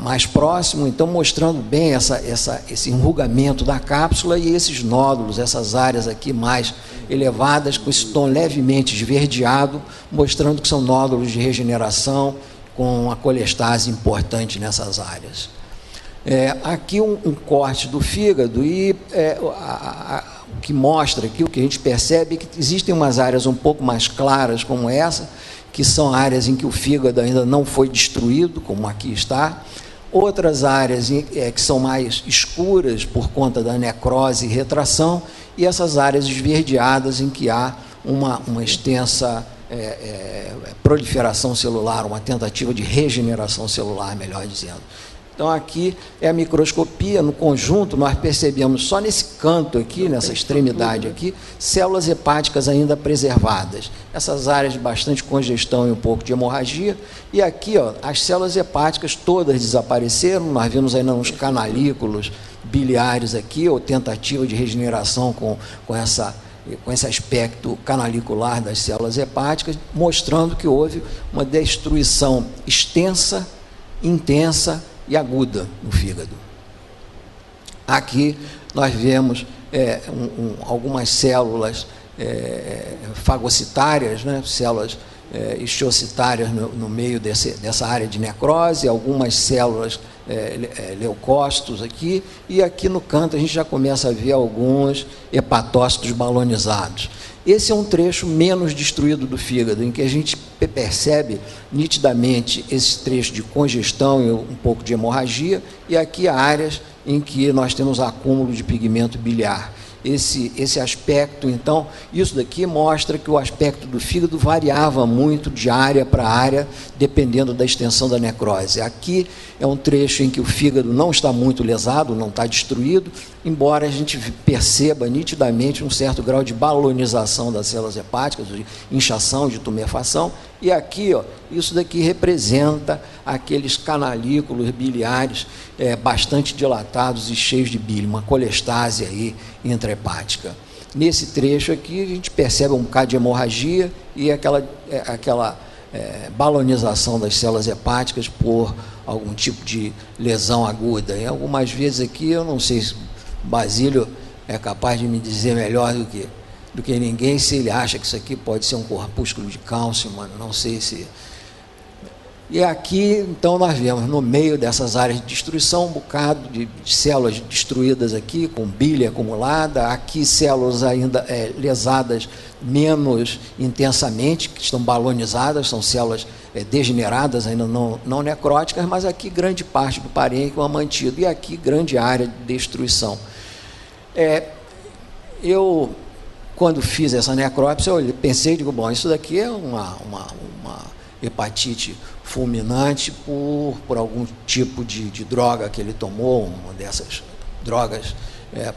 mais próximo, então, mostrando bem esse enrugamento da cápsula e esses nódulos, essas áreas aqui mais elevadas, com esse tom levemente esverdeado, mostrando que são nódulos de regeneração com a colestase importante nessas áreas. Aqui um corte do fígado, e o que mostra aqui, o que a gente percebe é que existem umas áreas um pouco mais claras como essa, que são áreas em que o fígado ainda não foi destruído, como aqui está. Outras áreas que são mais escuras por conta da necrose e retração, e essas áreas esverdeadas em que há uma extensa proliferação celular, uma tentativa de regeneração celular, melhor dizendo. Então, aqui é a microscopia. No conjunto, nós percebemos só nesse canto aqui, nessa extremidade aqui, células hepáticas ainda preservadas. Essas áreas de bastante congestão e um pouco de hemorragia. E aqui, as células hepáticas todas desapareceram. Nós vimos ainda uns canalículos biliares aqui, ou tentativa de regeneração com esse aspecto canalicular das células hepáticas, mostrando que houve uma destruição extensa, intensa e aguda no fígado. Aqui nós vemos algumas células fagocitárias, né? Células histiocitárias no meio dessa área de necrose, algumas células leucócitos aqui, e aqui no canto a gente já começa a ver alguns hepatócitos balonizados. Esse é um trecho menos destruído do fígado, em que a gente percebe nitidamente esse trecho de congestão e um pouco de hemorragia, e aqui áreas em que nós temos acúmulo de pigmento biliar. Esse aspecto, então, isso daqui mostra que o aspecto do fígado variava muito de área para área, dependendo da extensão da necrose. Aqui é um trecho em que o fígado não está muito lesado, não está destruído, embora a gente perceba nitidamente um certo grau de balonização das células hepáticas, de inchação, de tumefação, E aqui, ó, isso daqui representa aqueles canalículos biliares bastante dilatados e cheios de bile, uma colestase aí intrahepática. Nesse trecho aqui, a gente percebe um bocado de hemorragia e aquela balonização das células hepáticas por algum tipo de lesão aguda. E algumas vezes aqui, eu não sei se o Basílio é capaz de me dizer melhor do que ninguém, se ele acha que isso aqui pode ser um corpúsculo de cálcio, mano, não sei se... E aqui, então, nós vemos no meio dessas áreas de destruição um bocado de células destruídas aqui, com bile acumulada, aqui células ainda lesadas menos intensamente, que estão balonizadas, são células degeneradas, ainda não necróticas, mas aqui grande parte do parênquima mantido, e aqui grande área de destruição. Eu, quando fiz essa necrópsia, eu pensei, digo, bom, isso daqui é uma hepatite fulminante por algum tipo de droga que ele tomou, uma dessas drogas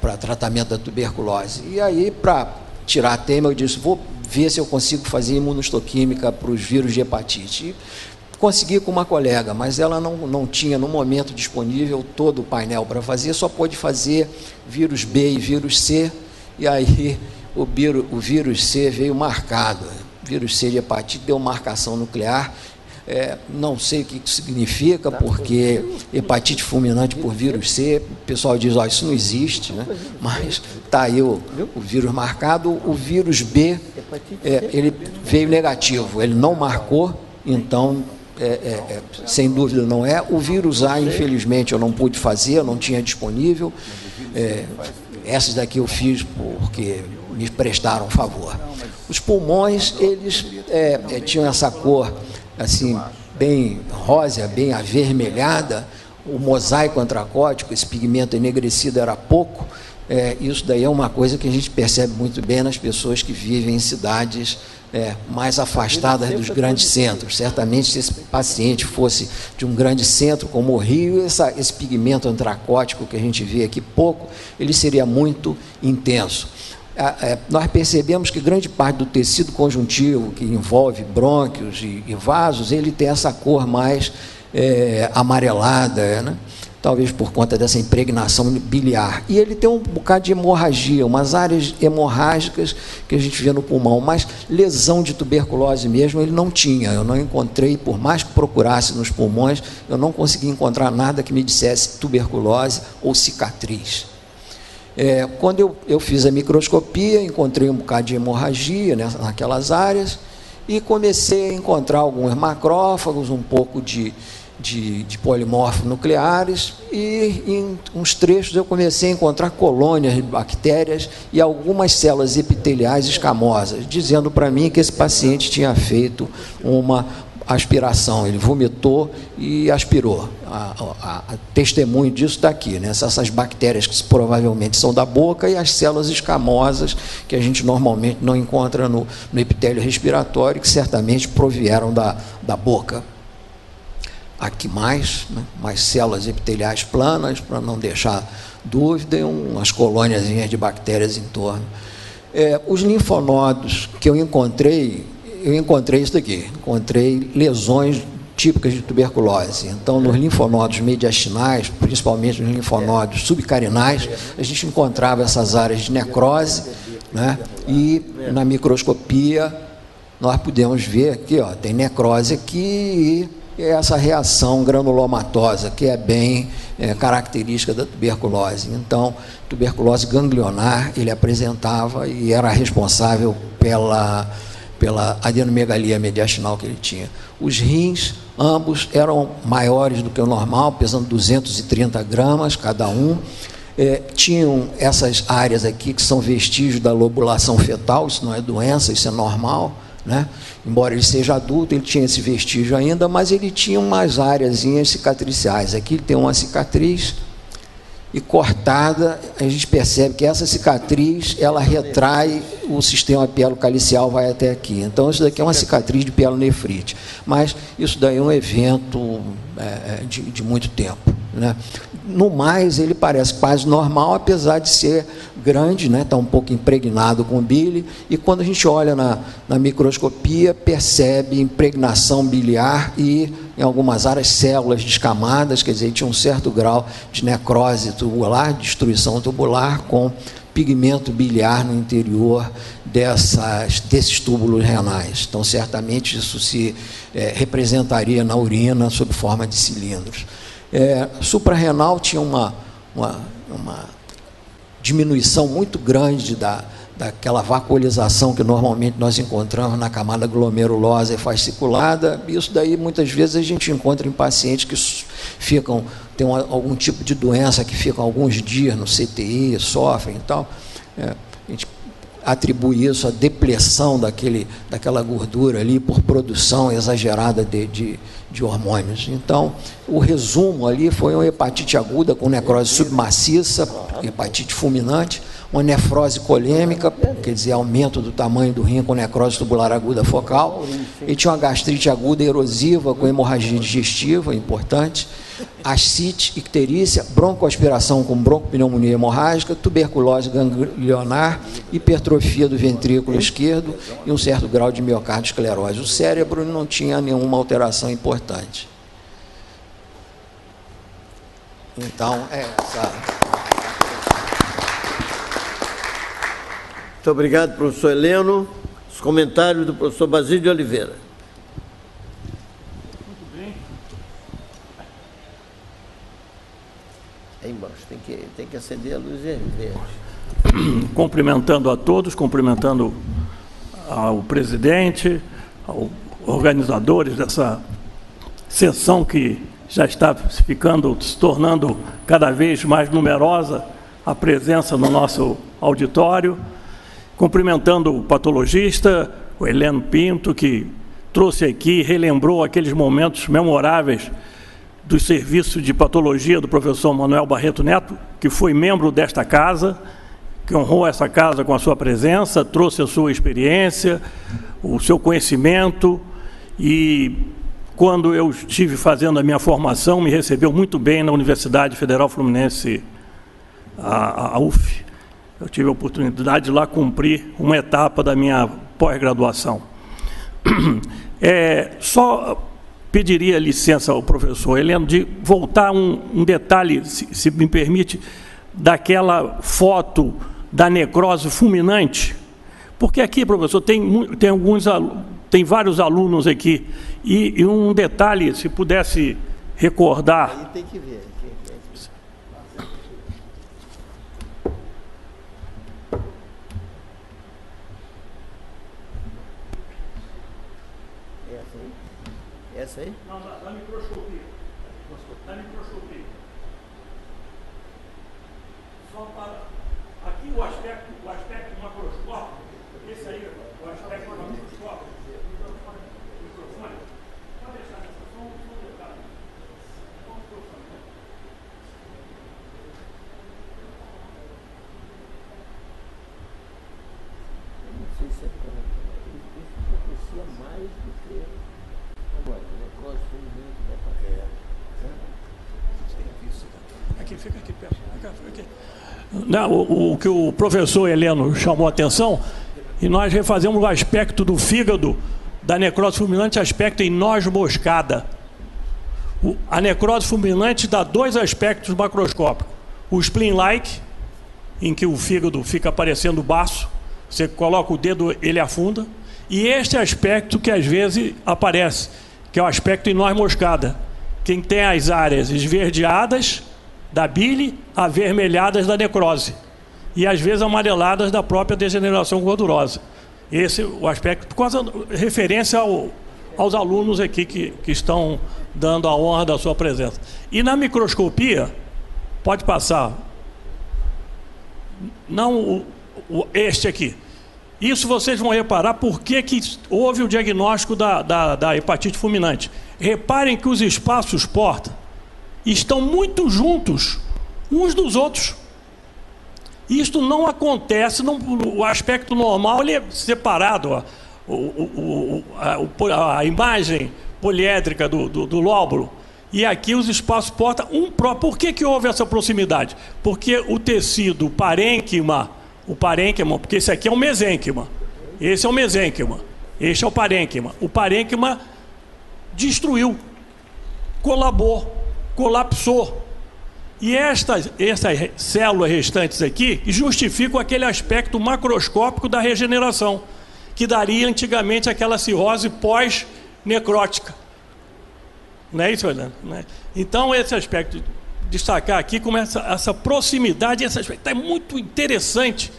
para tratamento da tuberculose. E aí, para tirar a tema, eu disse, vou ver se eu consigo fazer imunohistoquímica para os vírus de hepatite. E consegui com uma colega, mas ela não tinha no momento disponível todo o painel para fazer, só pôde fazer vírus B e vírus C, e aí o vírus C veio marcado. O vírus C de hepatite deu marcação nuclear. Não sei o que isso significa, porque hepatite fulminante por vírus C, o pessoal diz, ó, isso não existe, né? Mas está aí o vírus marcado. O vírus B, ele veio negativo, ele não marcou, então, sem dúvida não é. O vírus A, infelizmente, eu não pude fazer, eu não tinha disponível. Essas daqui eu fiz porque me prestaram favor. Os pulmões, eles tinham essa cor assim, bem rosa, bem avermelhada, o mosaico antracótico, esse pigmento enegrecido era pouco. Isso daí é uma coisa que a gente percebe muito bem nas pessoas que vivem em cidades mais afastadas dos grandes centros. Certamente, se esse paciente fosse de um grande centro como o Rio, esse pigmento antracótico que a gente vê aqui pouco, ele seria muito intenso. Nós percebemos que grande parte do tecido conjuntivo, que envolve brônquios e vasos, ele tem essa cor mais amarelada, né? Talvez por conta dessa impregnação biliar. E ele tem um bocado de hemorragia, umas áreas hemorrágicas que a gente vê no pulmão, mas lesão de tuberculose mesmo ele não tinha. Eu não encontrei, por mais que procurasse nos pulmões, eu não consegui encontrar nada que me dissesse tuberculose ou cicatriz. Quando eu fiz a microscopia, encontrei um bocado de hemorragia naquelas áreas e comecei a encontrar alguns macrófagos, um pouco de polimorfos nucleares, e em uns trechos eu comecei a encontrar colônias de bactérias e algumas células epiteliais escamosas, dizendo para mim que esse paciente tinha feito uma aspiração, ele vomitou e aspirou. A testemunho disso está aqui, né? Essas bactérias que provavelmente são da boca e as células escamosas que a gente normalmente não encontra no epitélio respiratório, que certamente provieram da boca. Aqui mais células epiteliais planas, para não deixar dúvida, e umas colôniazinhas de bactérias em torno. Os linfonodos que eu encontrei isso daqui, encontrei lesões típicas de tuberculose. Então, nos linfonodos mediastinais, principalmente nos linfonodos subcarinais, a gente encontrava essas áreas de necrose, né? E na microscopia nós podemos ver aqui, ó, tem necrose aqui e essa reação granulomatosa, que é bem característica da tuberculose. Então, tuberculose ganglionar ele apresentava e era responsável pela adenomegalia mediastinal que ele tinha. Os rins, ambos, eram maiores do que o normal, pesando 230 gramas cada um. Tinham essas áreas aqui que são vestígios da lobulação fetal, isso não é doença, isso é normal, né? Embora ele seja adulto, ele tinha esse vestígio ainda, mas ele tinha umas áreazinhas cicatriciais. Aqui ele tem uma cicatriz e cortada, a gente percebe que essa cicatriz, ela retrai o sistema pielocalicial, vai até aqui. Então, isso daqui é uma cicatriz de pielonefrite. Mas isso daí é um evento de muito tempo, né? no mais, ele parece quase normal, apesar de ser grande, né? Está um pouco impregnado com bile, e quando a gente olha na microscopia, percebe impregnação biliar e, em algumas áreas, células descamadas, quer dizer, tinha um certo grau de necrose tubular, destruição tubular, com pigmento biliar no interior desses túbulos renais. Então, certamente, isso se representaria na urina sob forma de cilindros. Suprarrenal tinha uma diminuição muito grande daquela vacuolização que normalmente nós encontramos na camada glomerulosa e fasciculada. Isso daí, muitas vezes, a gente encontra em pacientes que tem algum tipo de doença, que ficam alguns dias no CTI, sofrem e tal. A gente atribui isso à depressão daquela gordura ali por produção exagerada de hormônios. Então, o resumo ali foi uma hepatite aguda com necrose submaciça, hepatite fulminante, uma nefrose colêmica, quer dizer, aumento do tamanho do rim com necrose tubular aguda focal, e tinha uma gastrite aguda erosiva com hemorragia digestiva, importante, ascite, icterícia, broncoaspiração com broncopneumonia hemorrágica, tuberculose ganglionar, hipertrofia do ventrículo esquerdo e um certo grau de miocardiosclerose. O cérebro não tinha nenhuma alteração importante. Então, essa... Muito obrigado, professor Heleno. Os comentários do professor Basílio de Oliveira. Muito bem. Aí embaixo, tem que acender a luz verde. Cumprimentando a todos, cumprimentando ao presidente, aos organizadores dessa sessão que já está se tornando cada vez mais numerosa a presença no nosso auditório. Cumprimentando o patologista, o Heleno Pinto, que trouxe aqui, relembrou aqueles momentos memoráveis do serviço de patologia do professor Manuel Barreto Neto, que foi membro desta casa, que honrou essa casa com a sua presença, trouxe a sua experiência, o seu conhecimento, e quando eu estive fazendo a minha formação, me recebeu muito bem na Universidade Federal Fluminense, a UF. Eu tive a oportunidade de lá cumprir uma etapa da minha pós-graduação. Só pediria licença ao professor Heleno de voltar um detalhe, se me permite, daquela foto da necrose fulminante, porque aqui, professor, tem vários alunos aqui, e um detalhe, se pudesse recordar... Aí tem que ver. Essa aí? Não, da microscopia. Da microscopia. Só para... Aqui o aspecto macroscópico, esse aí, o aspecto macroscópico, microfone, pode deixar nessa só um detalhe. Não sei se isso aprecia mais do que... Agora, necrose fulminante da hepatite. Aqui, fica aqui perto. Aqui. Não, o que o professor Heleno chamou a atenção, e nós refazemos o aspecto do fígado da necrose fulminante, aspecto em noz moscada. A necrose fulminante dá dois aspectos macroscópicos. O spleen-like, em que o fígado fica parecendo baço, você coloca o dedo, ele afunda, e este aspecto que às vezes aparece, que é o aspecto em noz moscada, que tem as áreas esverdeadas da bile, avermelhadas da necrose, e às vezes amareladas da própria degeneração gordurosa. Esse é o aspecto, por causa da referência aos alunos aqui que estão dando a honra da sua presença. E na microscopia, pode passar, não este aqui. Isso vocês vão reparar por que houve o diagnóstico da hepatite fulminante. Reparem que os espaços porta estão muito juntos uns dos outros. Isto não acontece, o aspecto normal ele é separado. A imagem poliédrica do lóbulo, E aqui os espaços porta Por que houve essa proximidade? Porque o tecido parênquima, porque esse aqui é o mesênquima, esse é o mesênquima, este é o parênquima. O parênquima destruiu, colapsou. E essas células restantes aqui justificam aquele aspecto macroscópico da regeneração, que daria antigamente aquela cirrose pós-necrótica. Não é isso, Fernando? Então, esse aspecto, destacar aqui como essa proximidade, esse aspecto é muito interessante,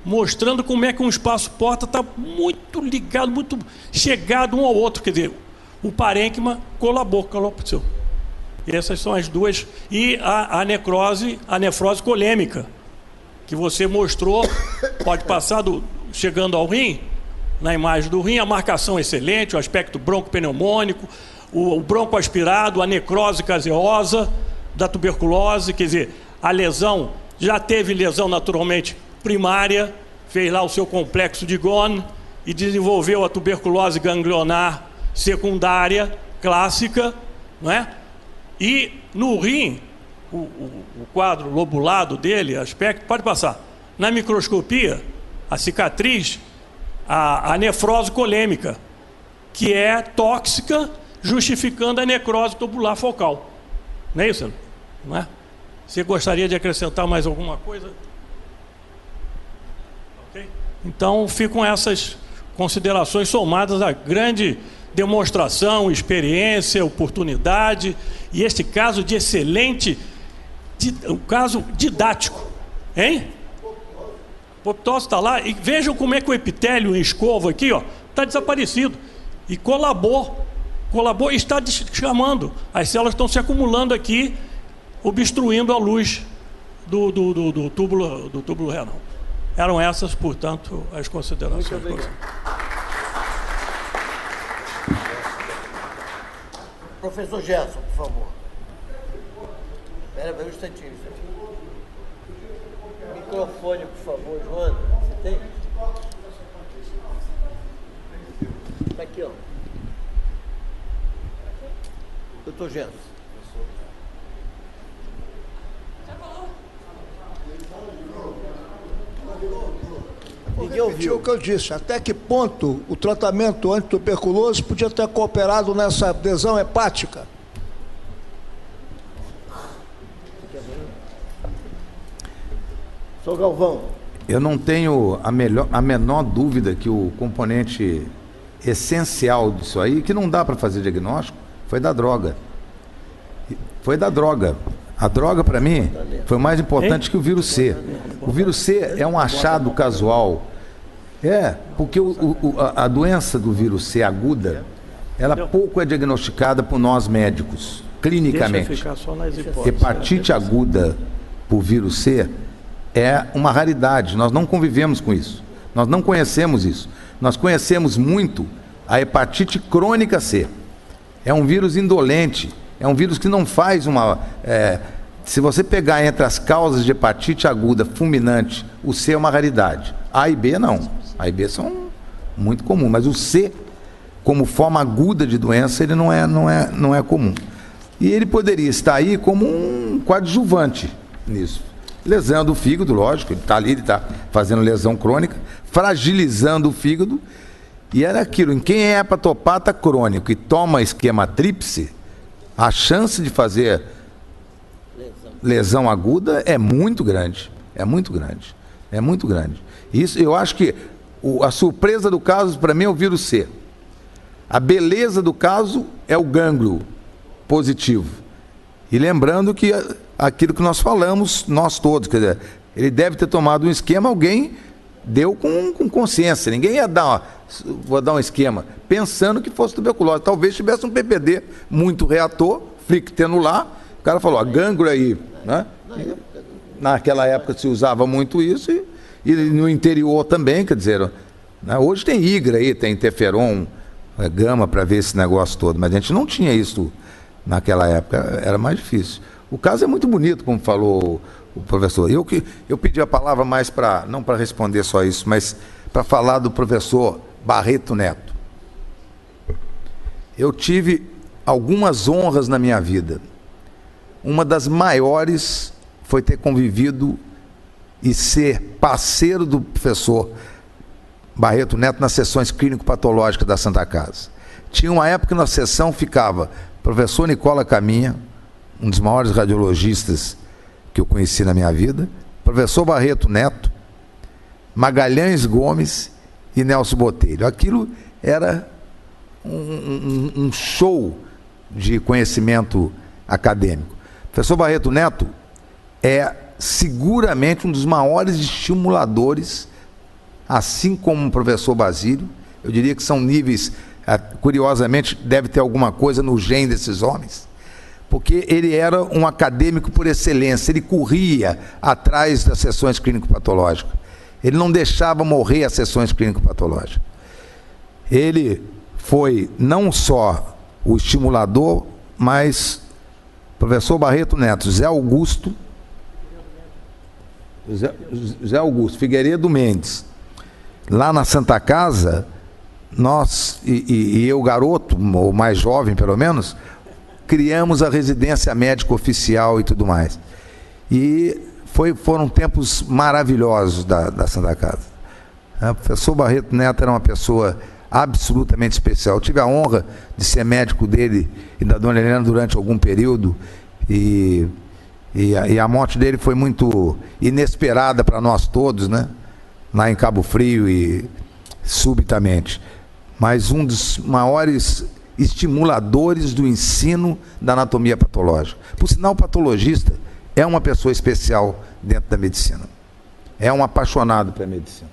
mostrando como é que um espaço-porta está muito ligado, muito chegado um ao outro. Quer dizer, o parênquima colapsou. Essas são as duas. E a nefrose colêmica, que você mostrou, pode passar chegando ao rim, na imagem do rim, a marcação excelente, o aspecto broncopneumônico, o bronco aspirado, a necrose caseosa da tuberculose, quer dizer, a lesão, já teve lesão naturalmente primária, fez lá o seu complexo de Ghon e desenvolveu a tuberculose ganglionar secundária, clássica, não é? E no rim, o quadro lobulado dele, aspecto, pode passar. Na microscopia, a cicatriz, a nefrose colêmica, que é tóxica, justificando a necrose tubular focal. Não é isso? Não é? Você gostaria de acrescentar mais alguma coisa? Okay? Então, ficam essas considerações somadas à grande demonstração, experiência, oportunidade, e este caso de excelente, um caso didático. Hein? O apoptose está lá, e vejam como é que o epitélio em escova aqui, ó, está desaparecido. E colabou, está chamando. As células estão se acumulando aqui, obstruindo a luz do túbulo renal. Eram essas, portanto, as considerações. Muito obrigado. Professor Gerson, por favor. Espera um instantinho. Microfone, por favor, Joana. Você tem? Está aqui, ó. Doutor Gerson. Já falou? Ninguém ouviu o que eu disse. Até que ponto o tratamento antituberculoso podia ter cooperado nessa adesão hepática? Sou Galvão. Eu não tenho a menor dúvida que o componente essencial disso aí, que não dá para fazer diagnóstico, foi da droga. Foi da droga. A droga, para mim, foi mais importante que o vírus C. O vírus C é um achado casual. Porque a doença do vírus C aguda, ela pouco é diagnosticada por nós médicos, clinicamente. Deixa eu ficar só nas hipóteses. Hepatite aguda por vírus C é uma raridade. Nós não convivemos com isso. Nós não conhecemos isso. Nós conhecemos muito a hepatite crônica C. É um vírus indolente. É um vírus que não faz uma... se você pegar entre as causas de hepatite aguda fulminante, o C é uma raridade. A e B não. A e B são muito comuns. Mas o C, como forma aguda de doença, ele não é comum. E ele poderia estar aí como um coadjuvante nisso. Lesando o fígado, lógico, ele está ali, ele está fazendo lesão crônica, fragilizando o fígado. E era aquilo, em quem é hepatopata crônico e toma esquema tríplice, a chance de fazer lesão aguda é muito grande. É muito grande. É muito grande. Isso, eu acho que a surpresa do caso, para mim, é o vírus C. A beleza do caso é o gânglio positivo. E lembrando que aquilo que nós falamos, nós todos, quer dizer, ele deve ter tomado um esquema, alguém deu com consciência. Ninguém ia vou dar um esquema, pensando que fosse tuberculose. Talvez tivesse um PPD muito reator, flictenular, o cara falou, a gânglio aí, né? Naquela época se usava muito isso, e no interior também, quer dizer, né? Hoje tem IGRA aí, tem interferon, gama para ver esse negócio todo, mas a gente não tinha isso naquela época, era mais difícil. O caso é muito bonito, como falou o professor. Eu pedi a palavra mais para, não para responder só isso, mas para falar do professor Barreto Neto. Eu tive algumas honras na minha vida. Uma das maiores foi ter convivido e ser parceiro do professor Barreto Neto nas sessões clínico-patológicas da Santa Casa. Tinha uma época que na sessão ficava professor Nicola Caminha, um dos maiores radiologistas que eu conheci na minha vida, professor Barreto Neto, Magalhães Gomes e Nelson Botelho. Aquilo era um show de conhecimento acadêmico. O professor Barreto Neto é seguramente um dos maiores estimuladores, assim como o professor Basílio. Eu diria que são níveis, curiosamente, deve ter alguma coisa no gene desses homens, porque ele era um acadêmico por excelência, ele corria atrás das sessões clínico-patológicas, ele não deixava morrer as sessões clínico-patológicas. Ele foi não só o estimulador, mas professor Barreto Neto, Zé Augusto Figueiredo Mendes, lá na Santa Casa, nós e eu, garoto, ou mais jovem pelo menos, criamos a residência médica oficial e tudo mais. E foram tempos maravilhosos da Santa Casa. O professor Barreto Neto era uma pessoa absolutamente especial. Eu tive a honra de ser médico dele e da dona Helena durante algum período, e a morte dele foi muito inesperada para nós todos, né? Lá em Cabo Frio e subitamente. Mas um dos maiores estimuladores do ensino da anatomia patológica. Por sinal, o patologista é uma pessoa especial dentro da medicina. É um apaixonado pela medicina.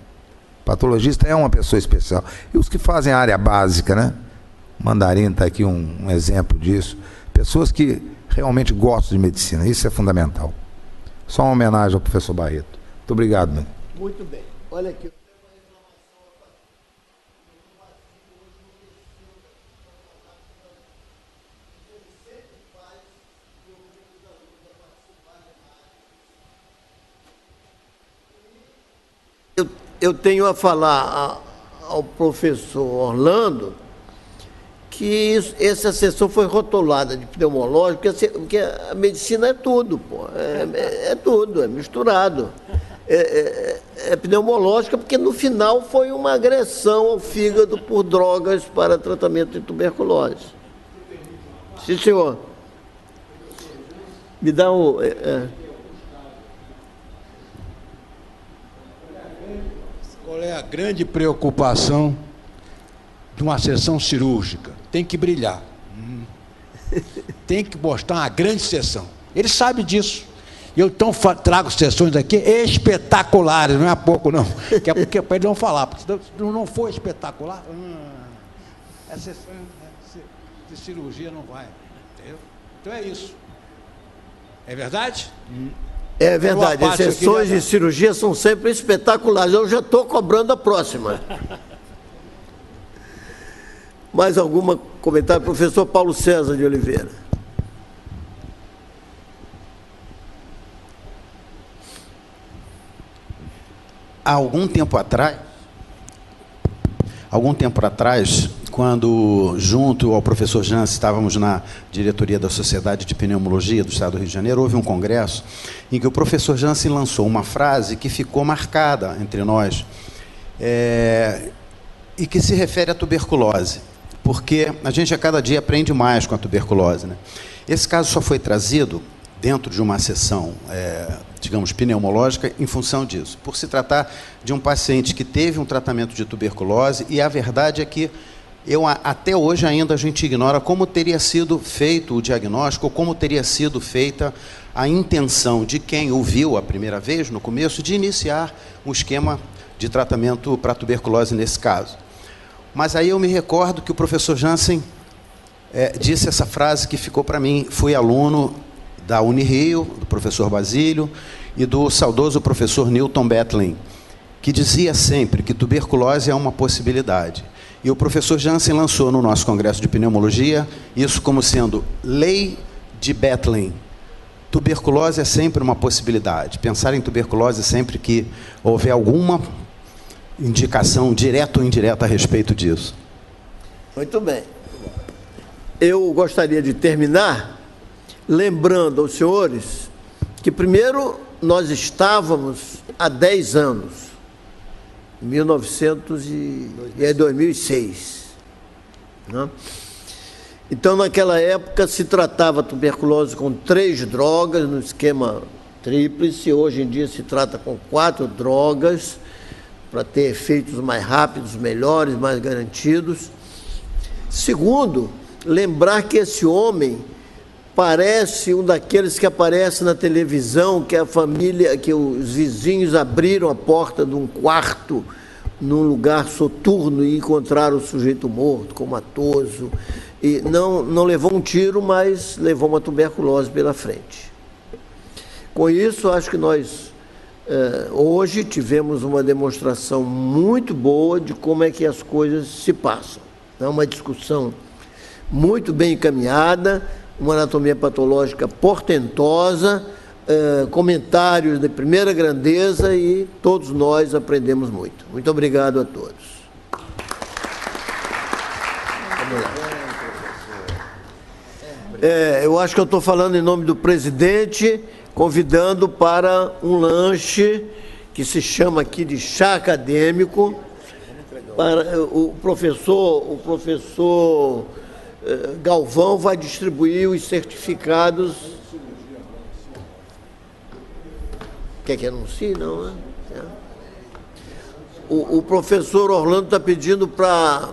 O patologista é uma pessoa especial. E os que fazem a área básica, né? Mandarino está aqui um exemplo disso. Pessoas que realmente gostam de medicina. Isso é fundamental. Só uma homenagem ao professor Barreto. Muito obrigado, meu. Muito bem. Olha aqui. Eu tenho a falar ao professor Orlando que essa sessão foi rotulada de pneumológico, porque a medicina é tudo, pô. É tudo, é misturado. É pneumológica porque no final foi uma agressão ao fígado por drogas para tratamento de tuberculose. Sim, senhor. Me dá o... Qual é a grande preocupação de uma sessão cirúrgica? Tem que brilhar. Tem que mostrar uma grande sessão. Ele sabe disso. E eu então trago sessões aqui espetaculares, não é pouco não. Que é porque para ele não falar, porque se não for espetacular, a sessão de cirurgia não vai. Entendeu? Então é isso. É verdade? É verdade, as sessões de cirurgia são sempre espetaculares. Eu já estou cobrando a próxima. Mais algum comentário? Professor Paulo César de Oliveira. Há algum tempo atrás, quando, junto ao professor Jansen, estávamos na diretoria da Sociedade de Pneumologia do Estado do Rio de Janeiro, houve um congresso em que o professor Jansen lançou uma frase que ficou marcada entre nós, e que se refere à tuberculose, porque a gente a cada dia aprende mais com a tuberculose, né? Esse caso só foi trazido dentro de uma sessão, digamos, pneumológica, em função disso, por se tratar de um paciente que teve um tratamento de tuberculose, e a verdade é que até hoje ainda a gente ignora como teria sido feito o diagnóstico, ou como teria sido feita a intenção de quem o viu a primeira vez, no começo, de iniciar um esquema de tratamento para tuberculose nesse caso. Mas aí eu me recordo que o professor Jansen disse essa frase que ficou para mim. Fui aluno da Unirio, do professor Basílio, e do saudoso professor Newton Bethlem, que dizia sempre que tuberculose é uma possibilidade. E o professor Jansen lançou no nosso Congresso de Pneumologia isso como sendo lei de Bethlem. Tuberculose é sempre uma possibilidade. Pensar em tuberculose sempre que houver alguma indicação direta ou indireta a respeito disso. Muito bem. eu gostaria de terminar lembrando aos senhores que, primeiro, nós estávamos há 10 anos, em 2006. Né? Então, naquela época, se tratava a tuberculose com 3 drogas, no esquema tríplice. Hoje em dia se trata com 4 drogas, para ter efeitos mais rápidos, melhores, mais garantidos. Segundo, lembrar que esse homem parece um daqueles que aparece na televisão, que a família, que os vizinhos abriram a porta de um quarto num lugar soturno e encontraram o sujeito morto, comatoso, e não levou um tiro, mas levou uma tuberculose pela frente. Com isso, acho que nós hoje tivemos uma demonstração muito boa de como é que as coisas se passam. É uma discussão muito bem encaminhada, uma anatomia patológica portentosa, comentários de primeira grandeza, e todos nós aprendemos muito. Muito obrigado a todos. Eu acho que eu estou falando em nome do presidente, convidando para um lanche que se chama aqui de chá acadêmico. Para o professor Galvão vai distribuir os certificados. Quer que anuncie? Não, né? O professor Orlando está pedindo para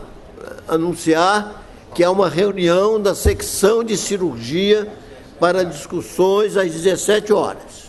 anunciar que há uma reunião da secção de cirurgia para discussões às 17 horas.